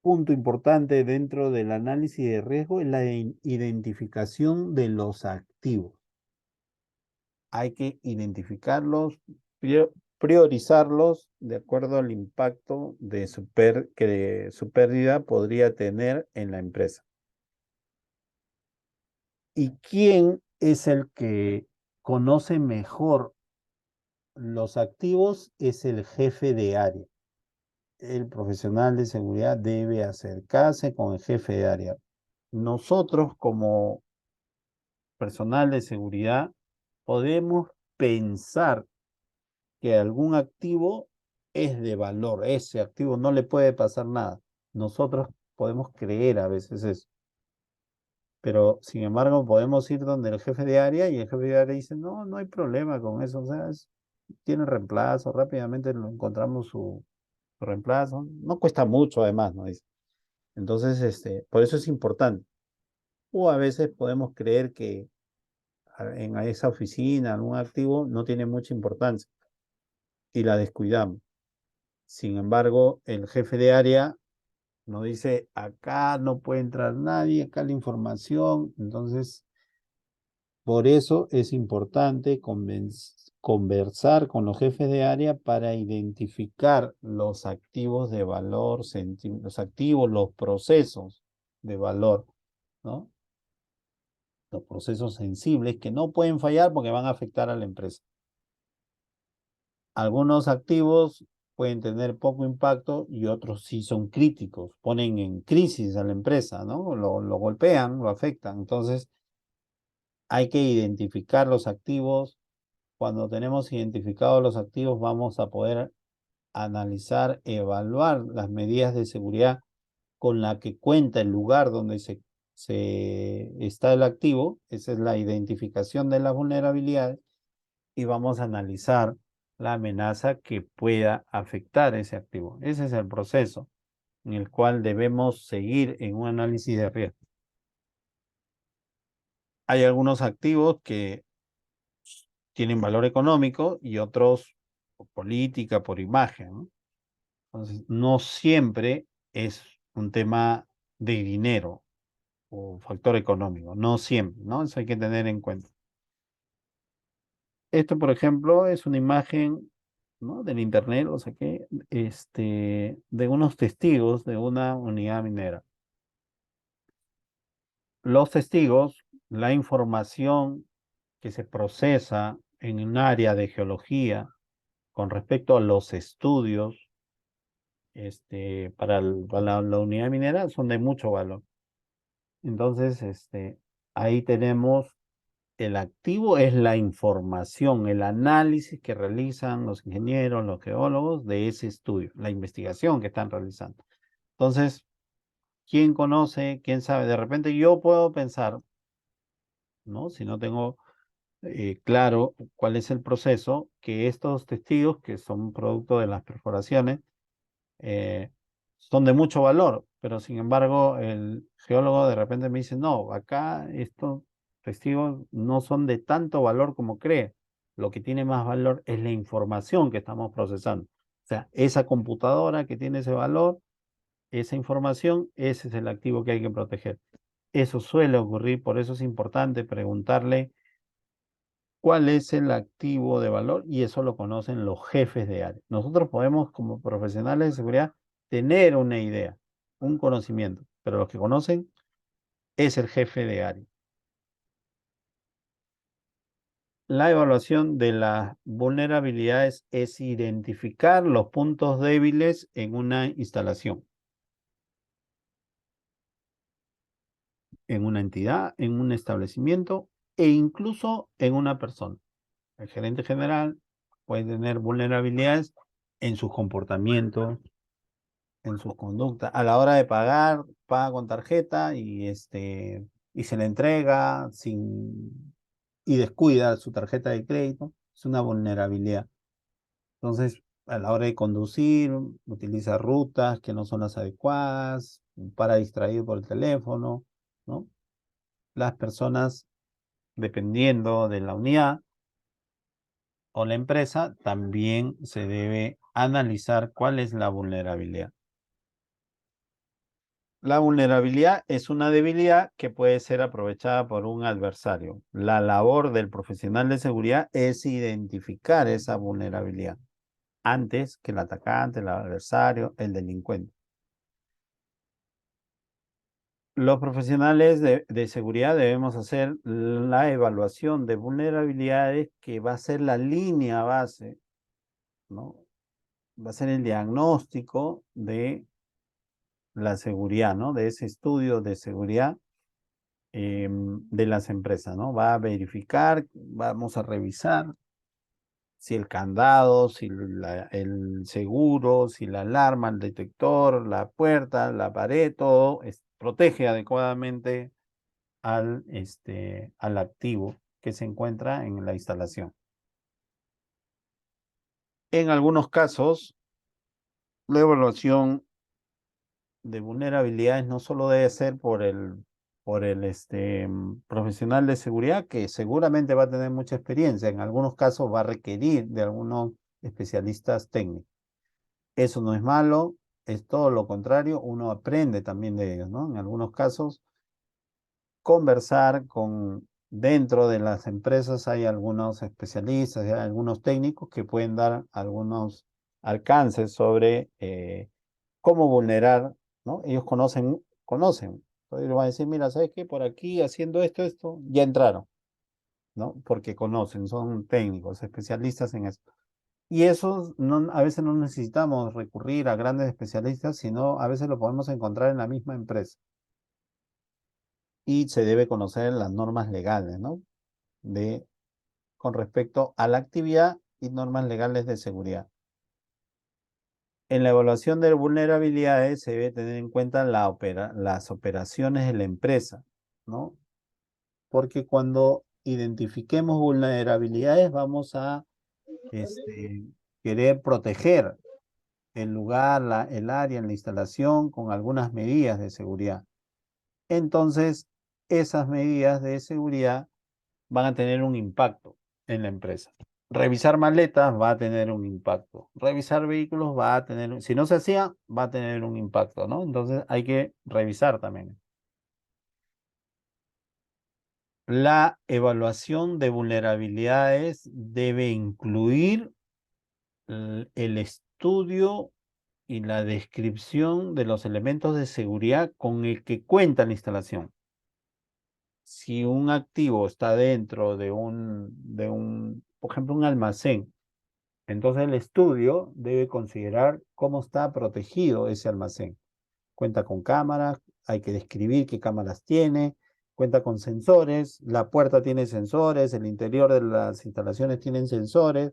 punto importante dentro del análisis de riesgo es la identificación de los activos. Hay que identificarlos, priorizarlos de acuerdo al impacto que su pérdida podría tener en la empresa. ¿Y quién es el que conoce mejor los activos? Es el jefe de área. El profesional de seguridad debe acercarse con el jefe de área. Nosotros como personal de seguridad podemos pensar que algún activo es de valor, ese activo no le puede pasar nada. Nosotros podemos creer a veces eso, pero sin embargo podemos ir donde el jefe de área y el jefe de área dice, no, no hay problema con eso, o sea, tiene reemplazo, rápidamente lo encontramos su reemplazo, no cuesta mucho además, ¿no? Dice. Entonces, por eso es importante. O a veces podemos creer que en esa oficina, algún activo, no tiene mucha importancia y la descuidamos. Sin embargo, el jefe de área nos dice, acá no puede entrar nadie, acá la información. Entonces, por eso es importante conversar con los jefes de área para identificar los activos de valor, los activos, los procesos de valor, ¿no? Los procesos sensibles que no pueden fallar porque van a afectar a la empresa. Algunos activos pueden tener poco impacto y otros sí son críticos, ponen en crisis a la empresa, ¿no? Lo golpean, lo afectan. Entonces, hay que identificar los activos. Cuando tenemos identificados los activos, vamos a poder analizar, evaluar las medidas de seguridad con la que cuenta el lugar donde se está el activo. Esa es la identificación de las vulnerabilidades y vamos a analizar la amenaza que pueda afectar ese activo. Ese es el proceso en el cual debemos seguir en un análisis de riesgo. Hay algunos activos que tienen valor económico y otros por política, por imagen, ¿no? Entonces, no siempre es un tema de dinero o factor económico, no siempre, ¿no? Eso hay que tener en cuenta. Esto, por ejemplo, es una imagen, ¿no? Del internet, o sea que, de unos testigos de una unidad minera. Los testigos, la información que se procesa en un área de geología con respecto a los estudios, para la unidad minera son de mucho valor. Entonces, ahí tenemos el activo es la información, el análisis que realizan los ingenieros, los geólogos de ese estudio, la investigación que están realizando. Entonces, ¿quién conoce? ¿Quién sabe? De repente yo puedo pensar, ¿no? Si no tengo claro cuál es el proceso, que estos testigos, que son producto de las perforaciones, eh, son de mucho valor, pero sin embargo el geólogo de repente me dice, no, acá estos testigos no son de tanto valor como cree. Lo que tiene más valor es la información que estamos procesando. O sea, esa computadora que tiene ese valor, esa información, ese es el activo que hay que proteger. Eso suele ocurrir, por eso es importante preguntarle cuál es el activo de valor y eso lo conocen los jefes de área. Nosotros podemos, como profesionales de seguridad, tener una idea, un conocimiento, pero los que conocen es el jefe de área. La evaluación de las vulnerabilidades es identificar los puntos débiles en una instalación, en una entidad, en un establecimiento e incluso en una persona. El gerente general puede tener vulnerabilidades en sus comportamientos, en sus conductas. A la hora de pagar, paga con tarjeta y se le entrega y descuida su tarjeta de crédito. Es una vulnerabilidad. Entonces, a la hora de conducir, utiliza rutas que no son las adecuadas, para distraído por el teléfono, ¿no? Las personas, dependiendo de la unidad o la empresa, también se debe analizar cuál es la vulnerabilidad. La vulnerabilidad es una debilidad que puede ser aprovechada por un adversario. La labor del profesional de seguridad es identificar esa vulnerabilidad antes que el atacante, el adversario, el delincuente. Los profesionales de seguridad debemos hacer la evaluación de vulnerabilidades que va a ser la línea base, ¿no? Va a ser el diagnóstico de la seguridad, ¿no? De ese estudio de seguridad de las empresas, ¿no? Va a verificar, vamos a revisar si el candado, si el seguro, si la alarma, el detector, la puerta, la pared, todo protege adecuadamente al activo que se encuentra en la instalación. En algunos casos, la evaluación de vulnerabilidades no solo debe ser por el profesional de seguridad, que seguramente va a tener mucha experiencia, en algunos casos va a requerir de algunos especialistas técnicos. Eso no es malo, es todo lo contrario, uno aprende también de ellos, ¿no? En algunos casos, conversar dentro de las empresas hay algunos especialistas, hay algunos técnicos que pueden dar algunos alcances sobre cómo vulnerar, ¿no? Ellos conocen. Entonces van a decir, mira, ¿sabes qué? Por aquí haciendo esto, ya entraron, ¿no? Porque conocen, son técnicos, especialistas en eso. Y eso a veces no necesitamos recurrir a grandes especialistas, sino a veces lo podemos encontrar en la misma empresa. Y se debe conocer las normas legales, ¿no? Con respecto a la actividad y normas legales de seguridad. En la evaluación de vulnerabilidades se debe tener en cuenta las operaciones de la empresa, ¿no? Porque cuando identifiquemos vulnerabilidades vamos a querer proteger el lugar, el área, la instalación con algunas medidas de seguridad. Entonces, esas medidas de seguridad van a tener un impacto en la empresa. Revisar maletas va a tener un impacto. Revisar vehículos va a tener, si no se hacía, va a tener un impacto, ¿no? Entonces hay que revisar también. La evaluación de vulnerabilidades debe incluir el estudio y la descripción de los elementos de seguridad con el que cuenta la instalación. Si un activo está dentro por ejemplo, un almacén, entonces el estudio debe considerar cómo está protegido ese almacén. Cuenta con cámaras, hay que describir qué cámaras tiene, cuenta con sensores, la puerta tiene sensores, el interior de las instalaciones tienen sensores,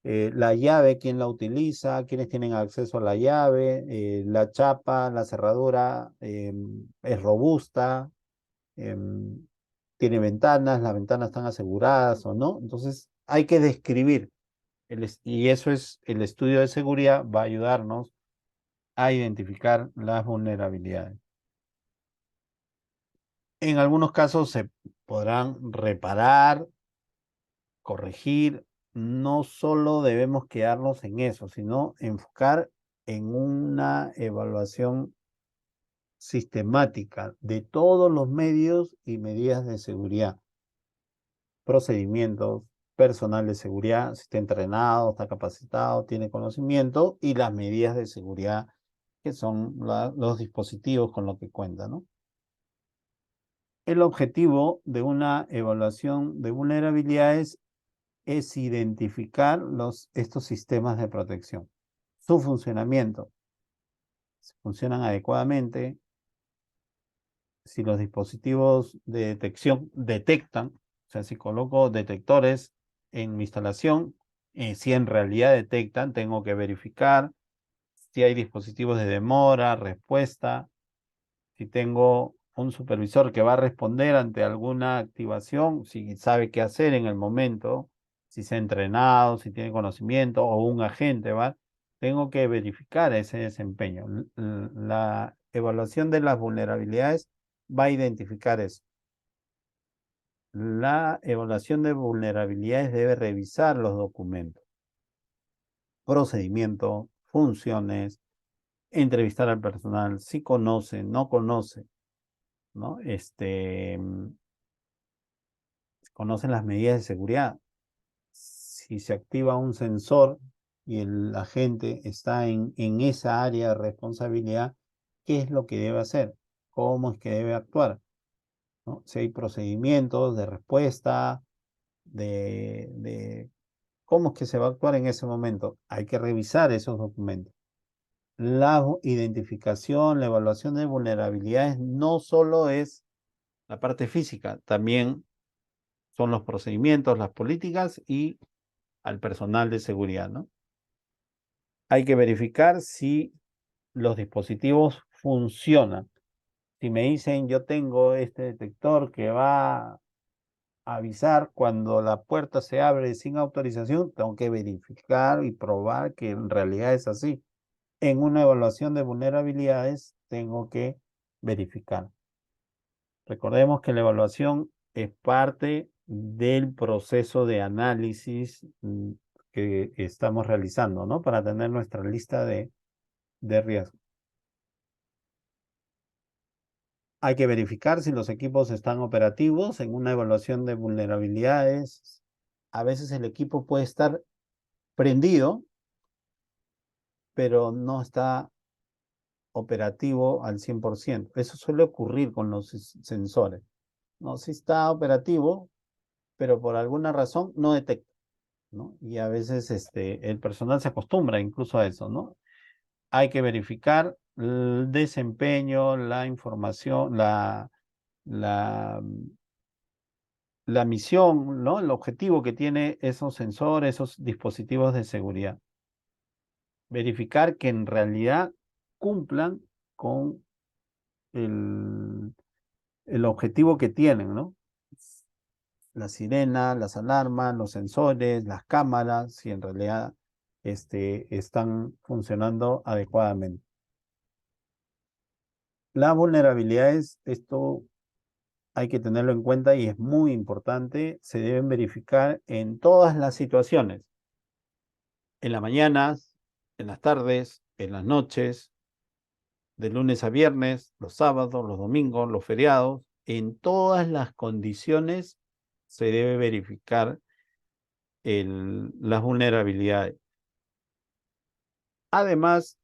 la llave, quién la utiliza, quiénes tienen acceso a la llave, la chapa, la cerradura es robusta, tiene ventanas, las ventanas están aseguradas o no. Entonces hay que describir. Y eso es, el estudio de seguridad va a ayudarnos a identificar las vulnerabilidades. En algunos casos se podrán reparar, corregir. No solo debemos quedarnos en eso, sino enfocar en una evaluación sistemática de todos los medios y medidas de seguridad, procedimientos, personal de seguridad, si está entrenado, está capacitado, tiene conocimiento, y las medidas de seguridad que son los dispositivos con los que cuenta, ¿no? El objetivo de una evaluación de vulnerabilidades es identificar estos sistemas de protección, su funcionamiento, si funcionan adecuadamente, si los dispositivos de detección detectan, o sea, si coloco detectores en mi instalación, si en realidad detectan, tengo que verificar si hay dispositivos de demora, respuesta, si tengo un supervisor que va a responder ante alguna activación, si sabe qué hacer en el momento, si se ha entrenado, si tiene conocimiento o un agente, ¿va? Tengo que verificar ese desempeño. La evaluación de las vulnerabilidades va a identificar eso. La evaluación de vulnerabilidades debe revisar los documentos, procedimientos, funciones, entrevistar al personal, si conoce, no conoce, ¿no? Conocen las medidas de seguridad. Si se activa un sensor y el agente está en esa área de responsabilidad, ¿qué es lo que debe hacer? ¿Cómo es que debe actuar? ¿No? Si hay procedimientos de respuesta, de cómo es que se va a actuar en ese momento. Hay que revisar esos documentos. La identificación, la evaluación de vulnerabilidades no solo es la parte física, también son los procedimientos, las políticas y al personal de seguridad, ¿no? Hay que verificar si los dispositivos funcionan. Si me dicen yo tengo este detector que va a avisar cuando la puerta se abre sin autorización, tengo que verificar y probar que en realidad es así. En una evaluación de vulnerabilidades tengo que verificar. Recordemos que la evaluación es parte del proceso de análisis que estamos realizando, ¿no? Para tener nuestra lista de riesgos. Hay que verificar si los equipos están operativos en una evaluación de vulnerabilidades. A veces el equipo puede estar prendido, pero no está operativo al 100%. Eso suele ocurrir con los sensores, ¿no? Sí está operativo, pero por alguna razón no detecta, ¿no? Y a veces el personal se acostumbra incluso a eso, ¿no? Hay que verificar el desempeño, la información, la, la misión, ¿no? El objetivo que tiene esos sensores, esos dispositivos de seguridad. Verificar que en realidad cumplan con el objetivo que tienen, ¿no? La sirena, las alarmas, los sensores, las cámaras, si en realidad están funcionando adecuadamente. Las vulnerabilidades, esto hay que tenerlo en cuenta y es muy importante, se deben verificar en todas las situaciones, en las mañanas, en las tardes, en las noches, de lunes a viernes, los sábados, los domingos, los feriados, en todas las condiciones se debe verificar las vulnerabilidades. Además,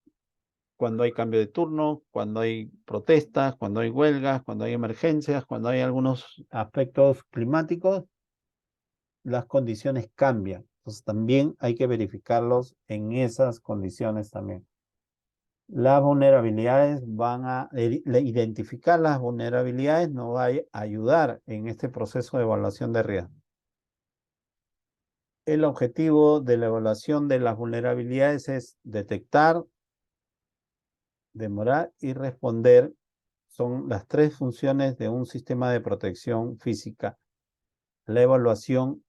cuando hay cambio de turno, cuando hay protestas, cuando hay huelgas, cuando hay emergencias, cuando hay algunos aspectos climáticos, las condiciones cambian. Entonces también hay que verificarlos en esas condiciones también. Las vulnerabilidades van a identificar las vulnerabilidades, nos va a ayudar en este proceso de evaluación de riesgo. El objetivo de la evaluación de las vulnerabilidades es detectar, demorar y responder. Son las tres funciones de un sistema de protección física. La evaluación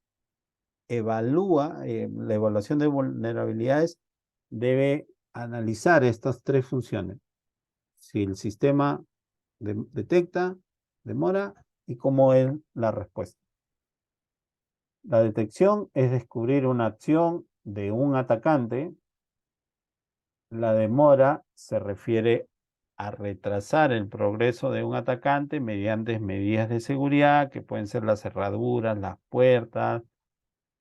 la evaluación de vulnerabilidades debe analizar estas tres funciones. Si el sistema detecta, demora y cómo es la respuesta. La detección es descubrir una acción de un atacante. La demora se refiere a retrasar el progreso de un atacante mediante medidas de seguridad que pueden ser las cerraduras, las puertas,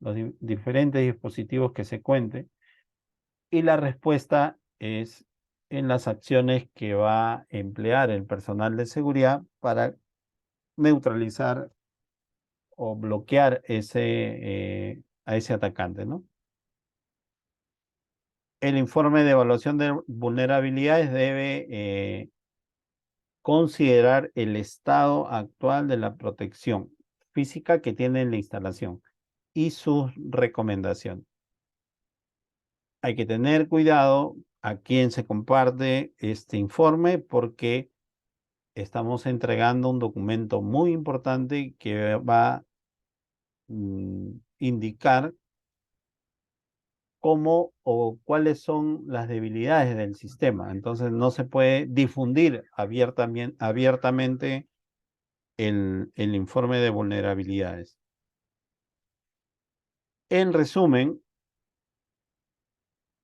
los diferentes dispositivos que se cuenten. Y la respuesta es en las acciones que va a emplear el personal de seguridad para neutralizar o bloquear a ese atacante, ¿no? El informe de evaluación de vulnerabilidades debe considerar el estado actual de la protección física que tiene la instalación y sus recomendaciones. Hay que tener cuidado a quién se comparte este informe porque estamos entregando un documento muy importante que va a indicar cómo o cuáles son las debilidades del sistema. Entonces no se puede difundir abiertamente el informe de vulnerabilidades. En resumen,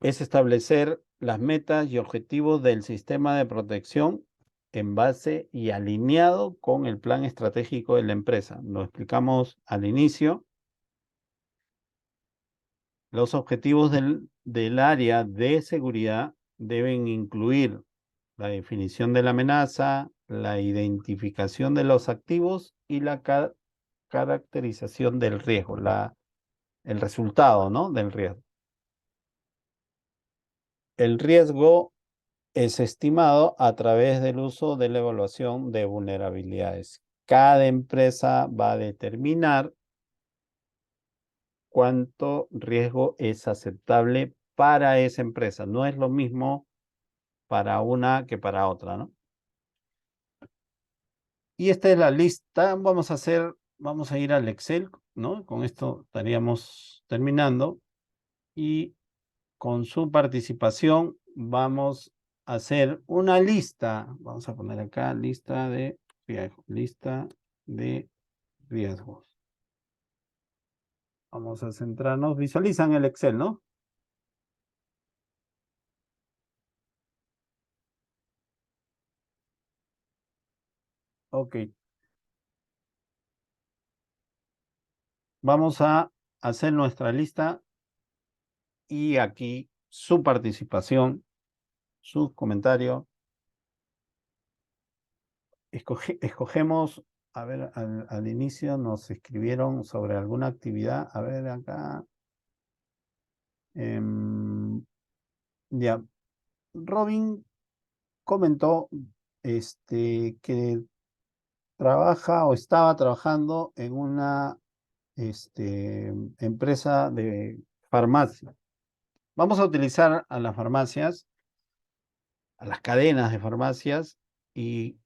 es establecer las metas y objetivos del sistema de protección en base y alineado con el plan estratégico de la empresa. Lo explicamos al inicio. Los objetivos del área de seguridad deben incluir la definición de la amenaza, la identificación de los activos y la caracterización del riesgo, el resultado, ¿no? del riesgo. El riesgo es estimado a través del uso de la evaluación de vulnerabilidades. Cada empresa va a determinar cuánto riesgo es aceptable para esa empresa. No es lo mismo para una que para otra, ¿no? Y esta es la lista. Vamos a ir al Excel, ¿no? Con esto estaríamos terminando. Y con su participación vamos a hacer una lista. Vamos a poner acá lista de riesgos. Lista de riesgos. Vamos a centrarnos. Visualizan el Excel, ¿no? Ok. Vamos a hacer nuestra lista y aquí su participación, sus comentarios. Escogemos, a ver, al inicio nos escribieron sobre alguna actividad. A ver, acá. Ya, Robin comentó que trabaja o estaba trabajando en una empresa de farmacia. Vamos a utilizar a las farmacias, a las cadenas de farmacias y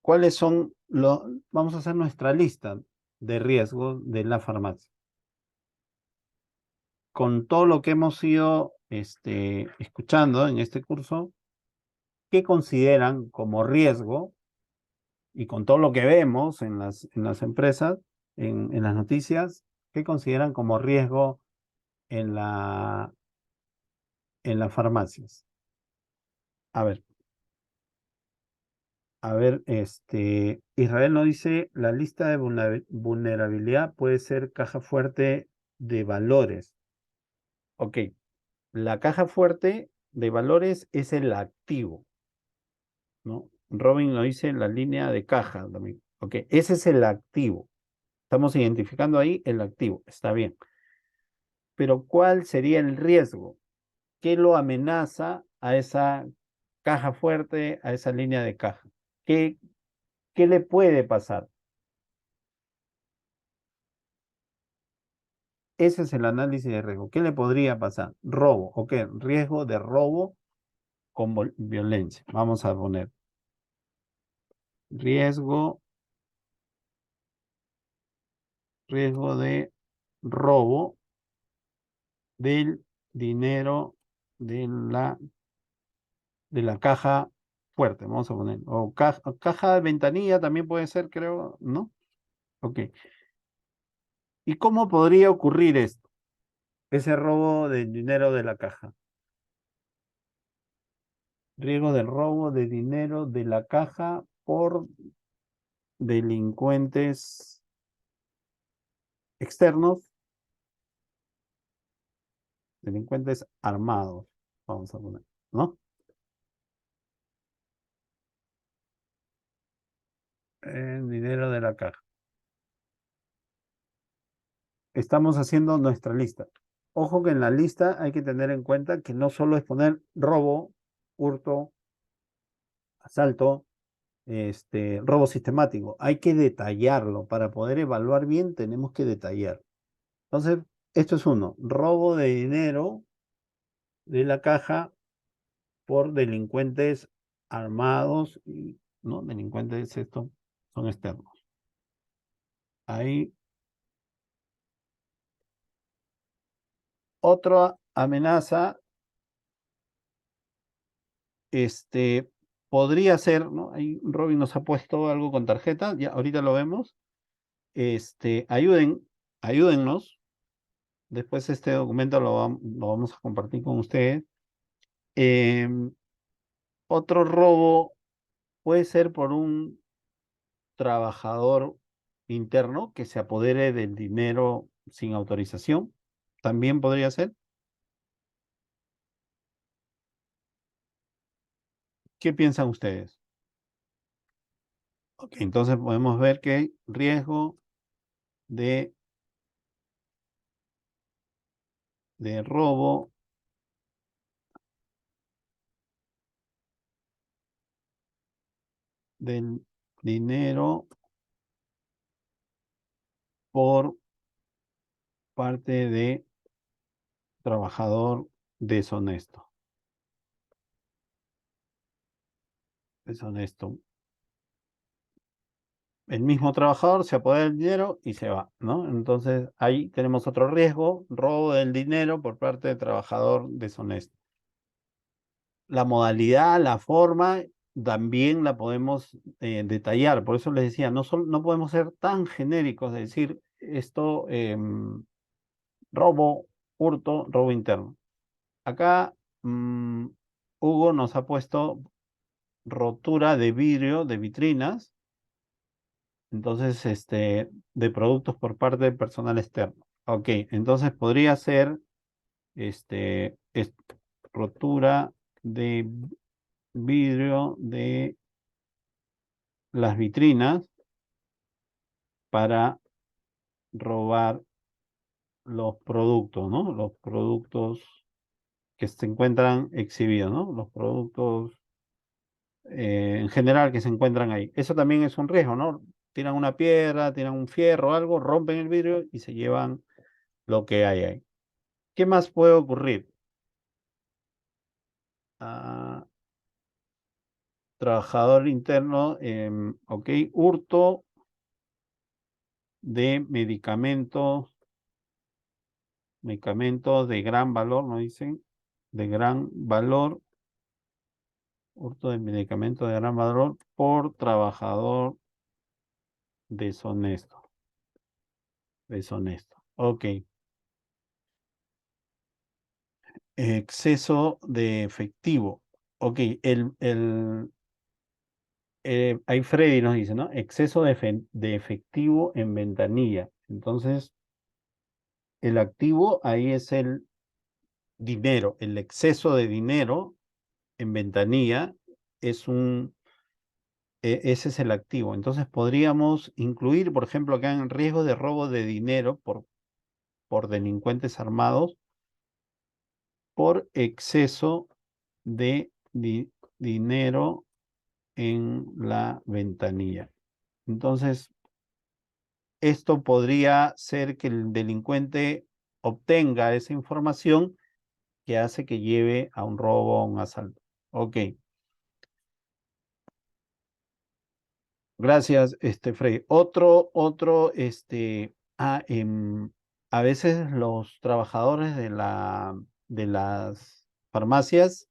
cuáles son los... Vamos a hacer nuestra lista de riesgos de la farmacia. Con todo lo que hemos ido escuchando en este curso, ¿qué consideran como riesgo? Y con todo lo que vemos en las empresas, en las noticias, ¿qué consideran como riesgo en en las farmacias? A ver, Israel nos dice, la lista de vulnerabilidad puede ser caja fuerte de valores. Ok, la caja fuerte de valores es el activo, ¿no? Robin nos dice la línea de caja también. Ok, ese es el activo. Estamos identificando ahí el activo, está bien. Pero ¿cuál sería el riesgo? ¿Qué lo amenaza a esa caja fuerte, a esa línea de caja? ¿Qué, qué le puede pasar? Ese es el análisis de riesgo. ¿Qué le podría pasar? Robo, ¿ok? Riesgo de robo con violencia. Vamos a poner riesgo, riesgo de robo del dinero de la caja fuerte. Vamos a poner. O caja de ventanilla también puede ser, creo, ¿no? Ok. ¿Y cómo podría ocurrir esto? Ese robo del dinero de la caja. Riesgo del robo de dinero de la caja por delincuentes externos, delincuentes armados, vamos a poner, ¿no? El dinero de la caja. Estamos haciendo nuestra lista. Ojo que en la lista hay que tener en cuenta que no solo es poner robo, hurto, asalto, robo sistemático. Hay que detallarlo. Para poder evaluar bien, tenemos que detallar. Entonces, esto es uno, robo de dinero de la caja por delincuentes armados, ¿no? Delincuentes, estos son externos. Hay otra amenaza, este, podría ser, ¿no? Ahí Robin nos ha puesto algo con tarjeta, ya ahorita lo vemos. Ayúdennos. Después este documento lo vamos a compartir con ustedes. Em, Otro robo puede ser por un trabajador interno que se apodere del dinero sin autorización. También podría ser. ¿Qué piensan ustedes? Ok, entonces podemos ver que hay riesgo de, de robo del dinero por parte de trabajador deshonesto. Deshonesto. El mismo trabajador se apodera del dinero y se va, ¿no? Entonces ahí tenemos otro riesgo, robo del dinero por parte del trabajador deshonesto. La modalidad, la forma, también la podemos detallar. Por eso les decía, no podemos ser tan genéricos de decir esto, robo, hurto, robo interno. Acá Hugo nos ha puesto rotura de vidrio de vitrinas, entonces, de productos por parte del personal externo. Ok, entonces podría ser, rotura de vidrio de las vitrinas para robar los productos, ¿no? Los productos que se encuentran exhibidos, ¿no? Los productos en general que se encuentran ahí. Eso también es un riesgo, ¿no? Tiran una piedra, tiran un fierro, algo, rompen el vidrio y se llevan lo que hay ahí. ¿Qué más puede ocurrir? Ah, trabajador interno, ok, hurto de medicamentos de gran valor, ¿no dicen? De gran valor, hurto de medicamentos de gran valor por trabajador deshonesto. Deshonesto. Ok. Exceso de efectivo. Ok, ahí Freddy nos dice, ¿no? Exceso de efectivo en ventanilla. Entonces, el activo ahí es el dinero, el exceso de dinero en ventanilla ese es el activo. Entonces podríamos incluir, por ejemplo, acá en riesgo de robo de dinero por delincuentes armados por exceso de dinero en la ventanilla. Entonces, esto podría ser que el delincuente obtenga esa información que hace que lleve a un robo o a un asalto. Ok. Gracias, Frey. A veces los trabajadores de las farmacias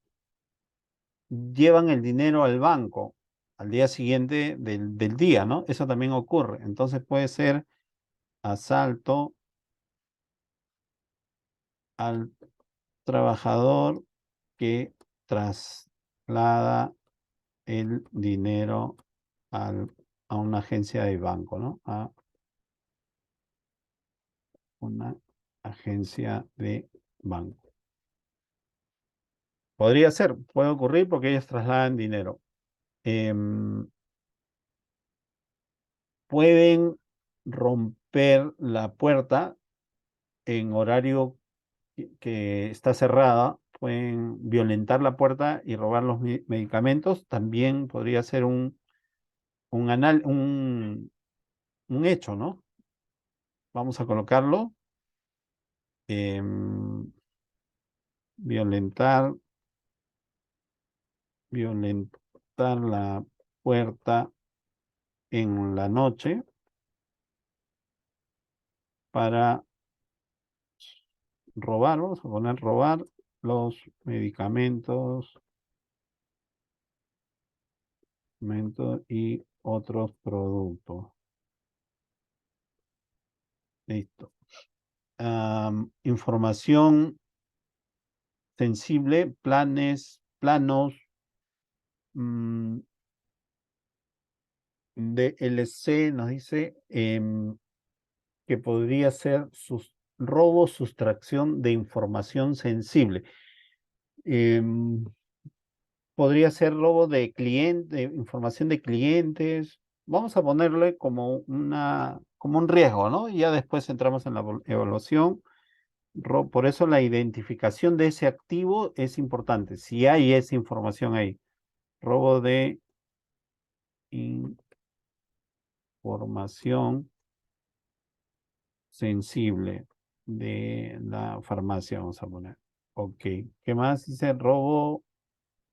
llevan el dinero al banco al día siguiente del día, ¿no? Eso también ocurre. Entonces puede ser asalto al trabajador que traslada el dinero a una agencia de banco, ¿no? A una agencia de banco. Podría ser, puede ocurrir porque ellos trasladan dinero. Pueden romper la puerta en horario que está cerrada, pueden violentar la puerta y robar los medicamentos. También podría ser un hecho, ¿no? Vamos a colocarlo. em, violentar, violentar la puerta en la noche para robar, vamos a poner robar los medicamentos y otros productos. Listo. Información sensible, planos, DLC nos dice que podría ser robo, sustracción de información sensible. Em, podría ser robo de información de clientes. Vamos a ponerle como como un riesgo, ¿no? Y ya después entramos en la evaluación. Por eso la identificación de ese activo es importante. Si hay esa información ahí. Robo de información sensible. de la farmacia, vamos a poner. Ok. ¿Qué más dice? Robo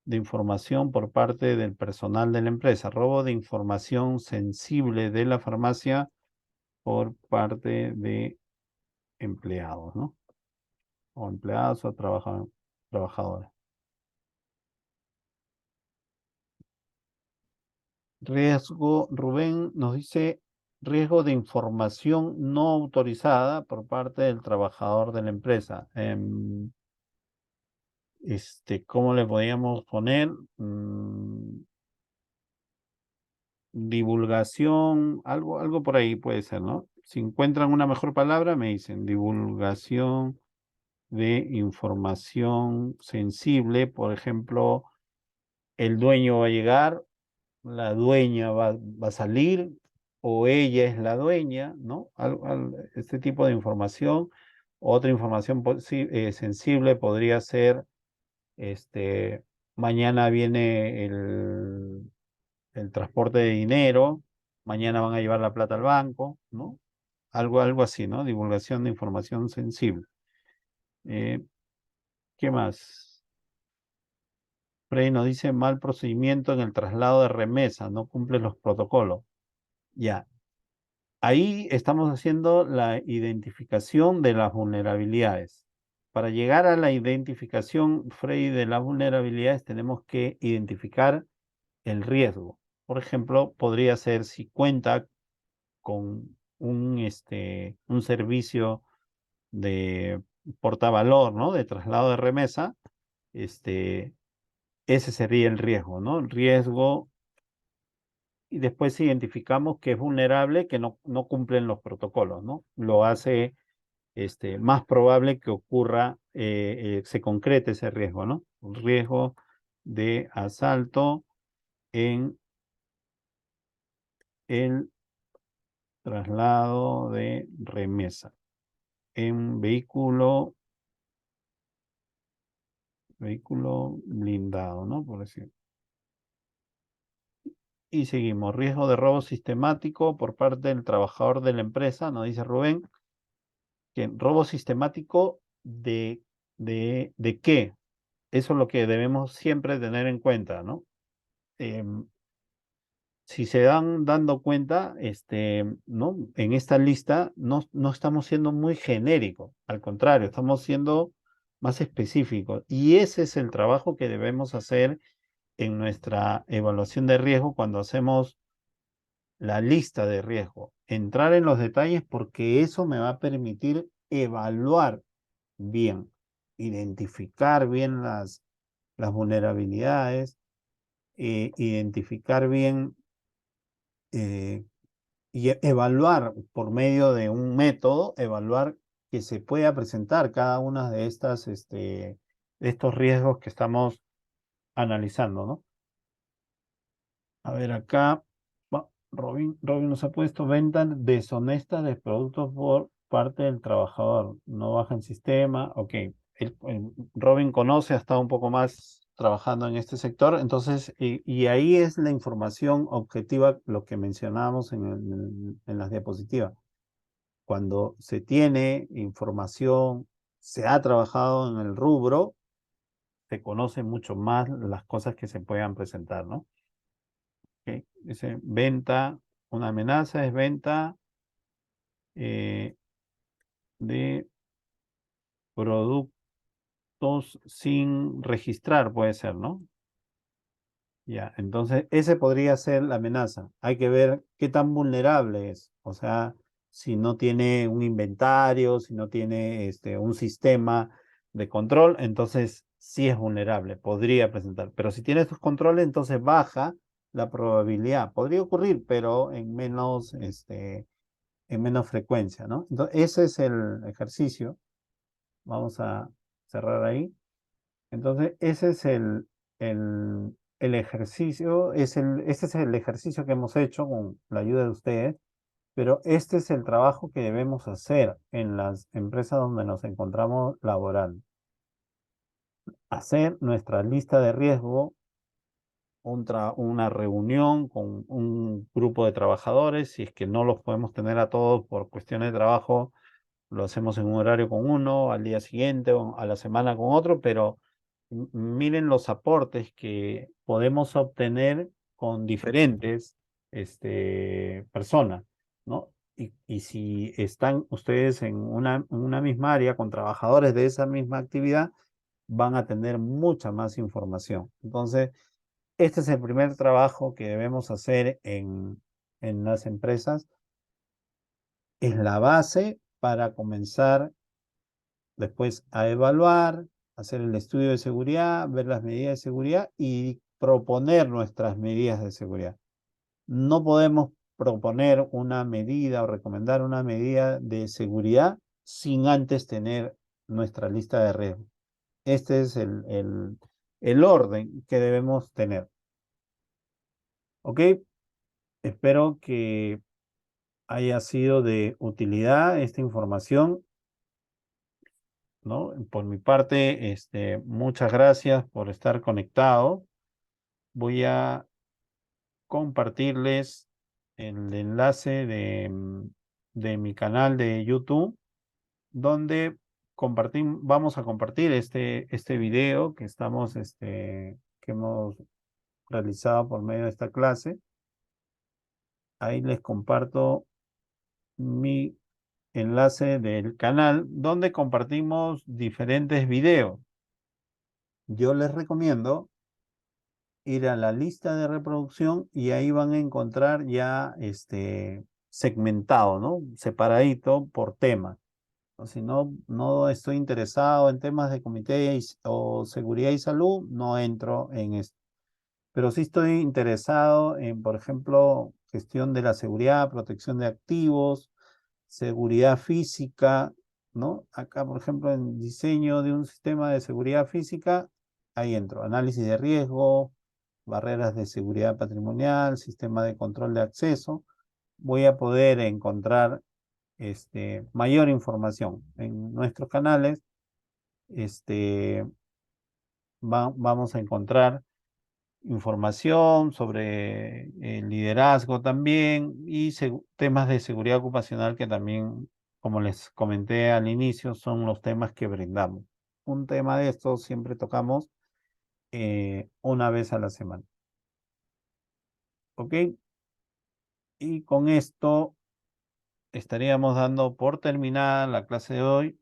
de información por parte del personal de la empresa. Robo de información sensible de la farmacia por parte de empleados, ¿no? O empleados o trabajadores. Riesgo, Rubén nos dice riesgo de información no autorizada por parte del trabajador de la empresa. ¿Cómo le podríamos poner? Divulgación, algo por ahí puede ser, ¿no? Si encuentran una mejor palabra, me dicen divulgación de información sensible. Por ejemplo, el dueño va a llegar, la dueña va a salir, o ella es la dueña, ¿no? Este tipo de información. Otra información sensible podría ser, mañana viene el transporte de dinero, mañana van a llevar la plata al banco, ¿no? Algo así, ¿no? Divulgación de información sensible. ¿Qué más? Frey nos dice mal procedimiento en el traslado de remesa, no cumple los protocolos. Ya, ahí estamos haciendo la identificación de las vulnerabilidades. Para llegar a la identificación, Frey, de las vulnerabilidades, tenemos que identificar el riesgo. Por ejemplo, podría ser si cuenta con un servicio de portavalor, ¿no? De traslado de remesa, ese sería el riesgo, ¿no? El riesgo, y después identificamos que es vulnerable, que no cumplen los protocolos, ¿no? Lo hace más probable que ocurra, se concrete ese riesgo, ¿no? Un riesgo de asalto en el traslado de remesa en vehículo blindado, ¿no? Por decir. Y seguimos. Riesgo de robo sistemático por parte del trabajador de la empresa, nos dice Rubén, que robo sistemático de qué. Eso es lo que debemos siempre tener en cuenta, ¿no? Em, si se dan dando cuenta, ¿no? En esta lista no estamos siendo muy genéricos, al contrario, estamos siendo más específicos. Y ese es el trabajo que debemos hacer en nuestra evaluación de riesgo cuando hacemos la lista de riesgo. Entrar en los detalles porque eso me va a permitir evaluar bien, identificar bien las vulnerabilidades, identificar bien y evaluar por medio de un método, evaluar que se pueda presentar cada una de de estos riesgos que estamos analizando, ¿no? A ver, acá Robin nos ha puesto venta deshonesta de productos por parte del trabajador. No baja en sistema. Ok. Robin conoce, ha estado un poco más trabajando en este sector. Entonces, y ahí es la información objetiva, lo que mencionábamos en las diapositivas. Cuando se tiene información, se ha trabajado en el rubro, se conoce mucho más las cosas que se puedan presentar, ¿no? Ok, dice venta, una amenaza es venta eh, de productos sin registrar, puede ser, ¿no? Ya, entonces ese podría ser la amenaza. Hay que ver qué tan vulnerable es. O sea, si no tiene un inventario, si no tiene un sistema de control, entonces sí es vulnerable, podría presentar. Pero si tiene estos controles, entonces baja la probabilidad. Podría ocurrir, pero en menos frecuencia, ¿no? Entonces, ese es el ejercicio. Vamos a cerrar ahí. Entonces, ese es el ejercicio, este es el ejercicio que hemos hecho con la ayuda de ustedes, pero este es el trabajo que debemos hacer en las empresas donde nos encontramos laborando. Hacer nuestra lista de riesgo, una reunión con un grupo de trabajadores, si es que no los podemos tener a todos por cuestiones de trabajo, lo hacemos en un horario con uno, al día siguiente o a la semana con otro, pero miren los aportes que podemos obtener con diferentes personas, ¿no? Y si están ustedes en una misma área con trabajadores de esa misma actividad, van a tener mucha más información. Entonces, este es el primer trabajo que debemos hacer en las empresas. Es la base para comenzar después a evaluar, hacer el estudio de seguridad, ver las medidas de seguridad y proponer nuestras medidas de seguridad. No podemos proponer una medida o recomendar una medida de seguridad sin antes tener nuestra lista de riesgos. Este es el orden que debemos tener. ¿Ok? Espero que haya sido de utilidad esta información, ¿no? Por mi parte, muchas gracias por estar conectado. Voy a compartirles el enlace de mi canal de YouTube, donde vamos a compartir este video que hemos realizado por medio de esta clase. Ahí les comparto mi enlace del canal donde compartimos diferentes videos. Yo les recomiendo ir a la lista de reproducción y ahí van a encontrar ya segmentado, ¿no? Separadito por tema. O si no estoy interesado en temas de comité o seguridad y salud, no entro en esto. Pero sí estoy interesado en, por ejemplo, gestión de la seguridad, protección de activos, seguridad física, ¿no? Acá, por ejemplo, en diseño de un sistema de seguridad física, ahí entro. Análisis de riesgo, barreras de seguridad patrimonial, sistema de control de acceso. Voy a poder encontrar mayor información en nuestros canales. Vamos a encontrar información sobre el liderazgo también y temas de seguridad ocupacional que también, como les comenté al inicio, son los temas que brindamos. Un tema de estos siempre tocamos una vez a la semana. ¿Ok? Y con esto estaríamos dando por terminada la clase de hoy.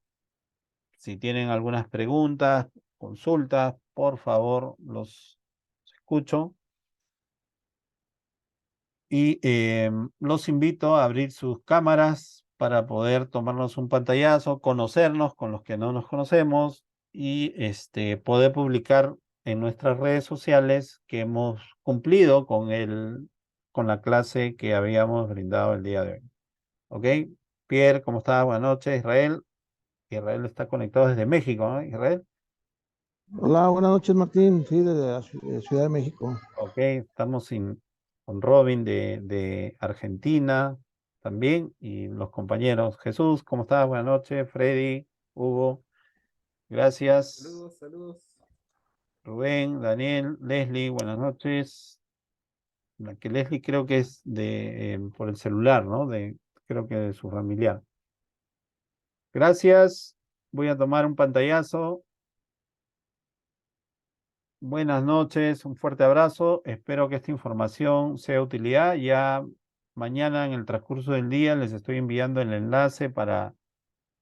Si tienen algunas preguntas, consultas, por favor, los escucho. Y los invito a abrir sus cámaras para poder tomarnos un pantallazo, conocernos con los que no nos conocemos y poder publicar en nuestras redes sociales que hemos cumplido con la clase que habíamos brindado el día de hoy. ¿Ok? Pierre, ¿cómo estás? Buenas noches, Israel. Israel está conectado desde México, ¿no? Israel. Hola, buenas noches, Martín. Sí, desde la Ciudad de México. Ok, estamos con Robin de Argentina también y los compañeros. Jesús, ¿cómo estás? Buenas noches. Freddy, Hugo, gracias. Saludos, saludos. Rubén, Daniel, Leslie, buenas noches. La que Leslie creo que es por el celular, ¿no? Creo que de su familiar. Gracias. Voy a tomar un pantallazo. Buenas noches, un fuerte abrazo. Espero que esta información sea de utilidad. Ya mañana en el transcurso del día les estoy enviando el enlace para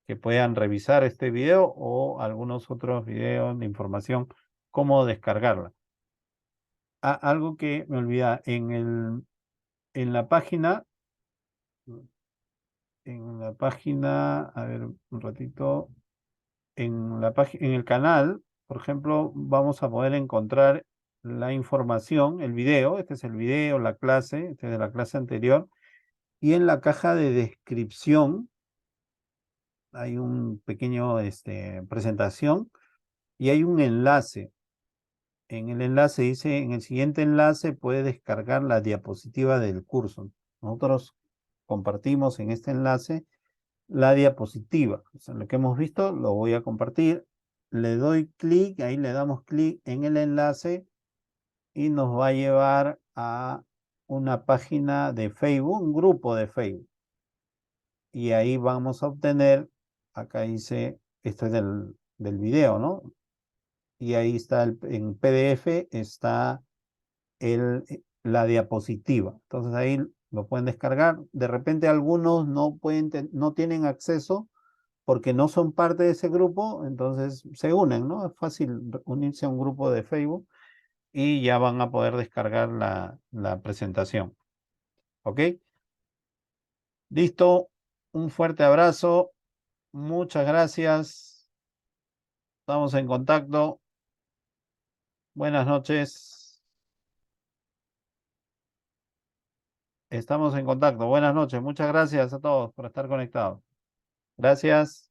que puedan revisar este video o algunos otros videos de información, cómo descargarla. Algo que me olvida, en la página, a ver, un ratito, en el canal, por ejemplo, vamos a poder encontrar la información, el video, este es el video, la clase, este es de la clase anterior, y en la caja de descripción hay un pequeño presentación y hay un enlace. En el enlace dice, en el siguiente enlace puede descargar la diapositiva del curso. Nosotros compartimos en este enlace la diapositiva. O sea, lo que hemos visto lo voy a compartir. Le doy clic, ahí le damos clic en el enlace y nos va a llevar a una página de Facebook, un grupo de Facebook. Y ahí vamos a obtener acá dice, esto es del video, ¿no? Y ahí está, en PDF está la diapositiva. Entonces ahí lo pueden descargar. De repente algunos no tienen acceso porque no son parte de ese grupo, entonces se unen, ¿no? Es fácil unirse a un grupo de Facebook y ya van a poder descargar la presentación. ¿Ok? Listo. Un fuerte abrazo. Muchas gracias. Estamos en contacto. Buenas noches. Estamos en contacto. Buenas noches. Muchas gracias a todos por estar conectados. Gracias.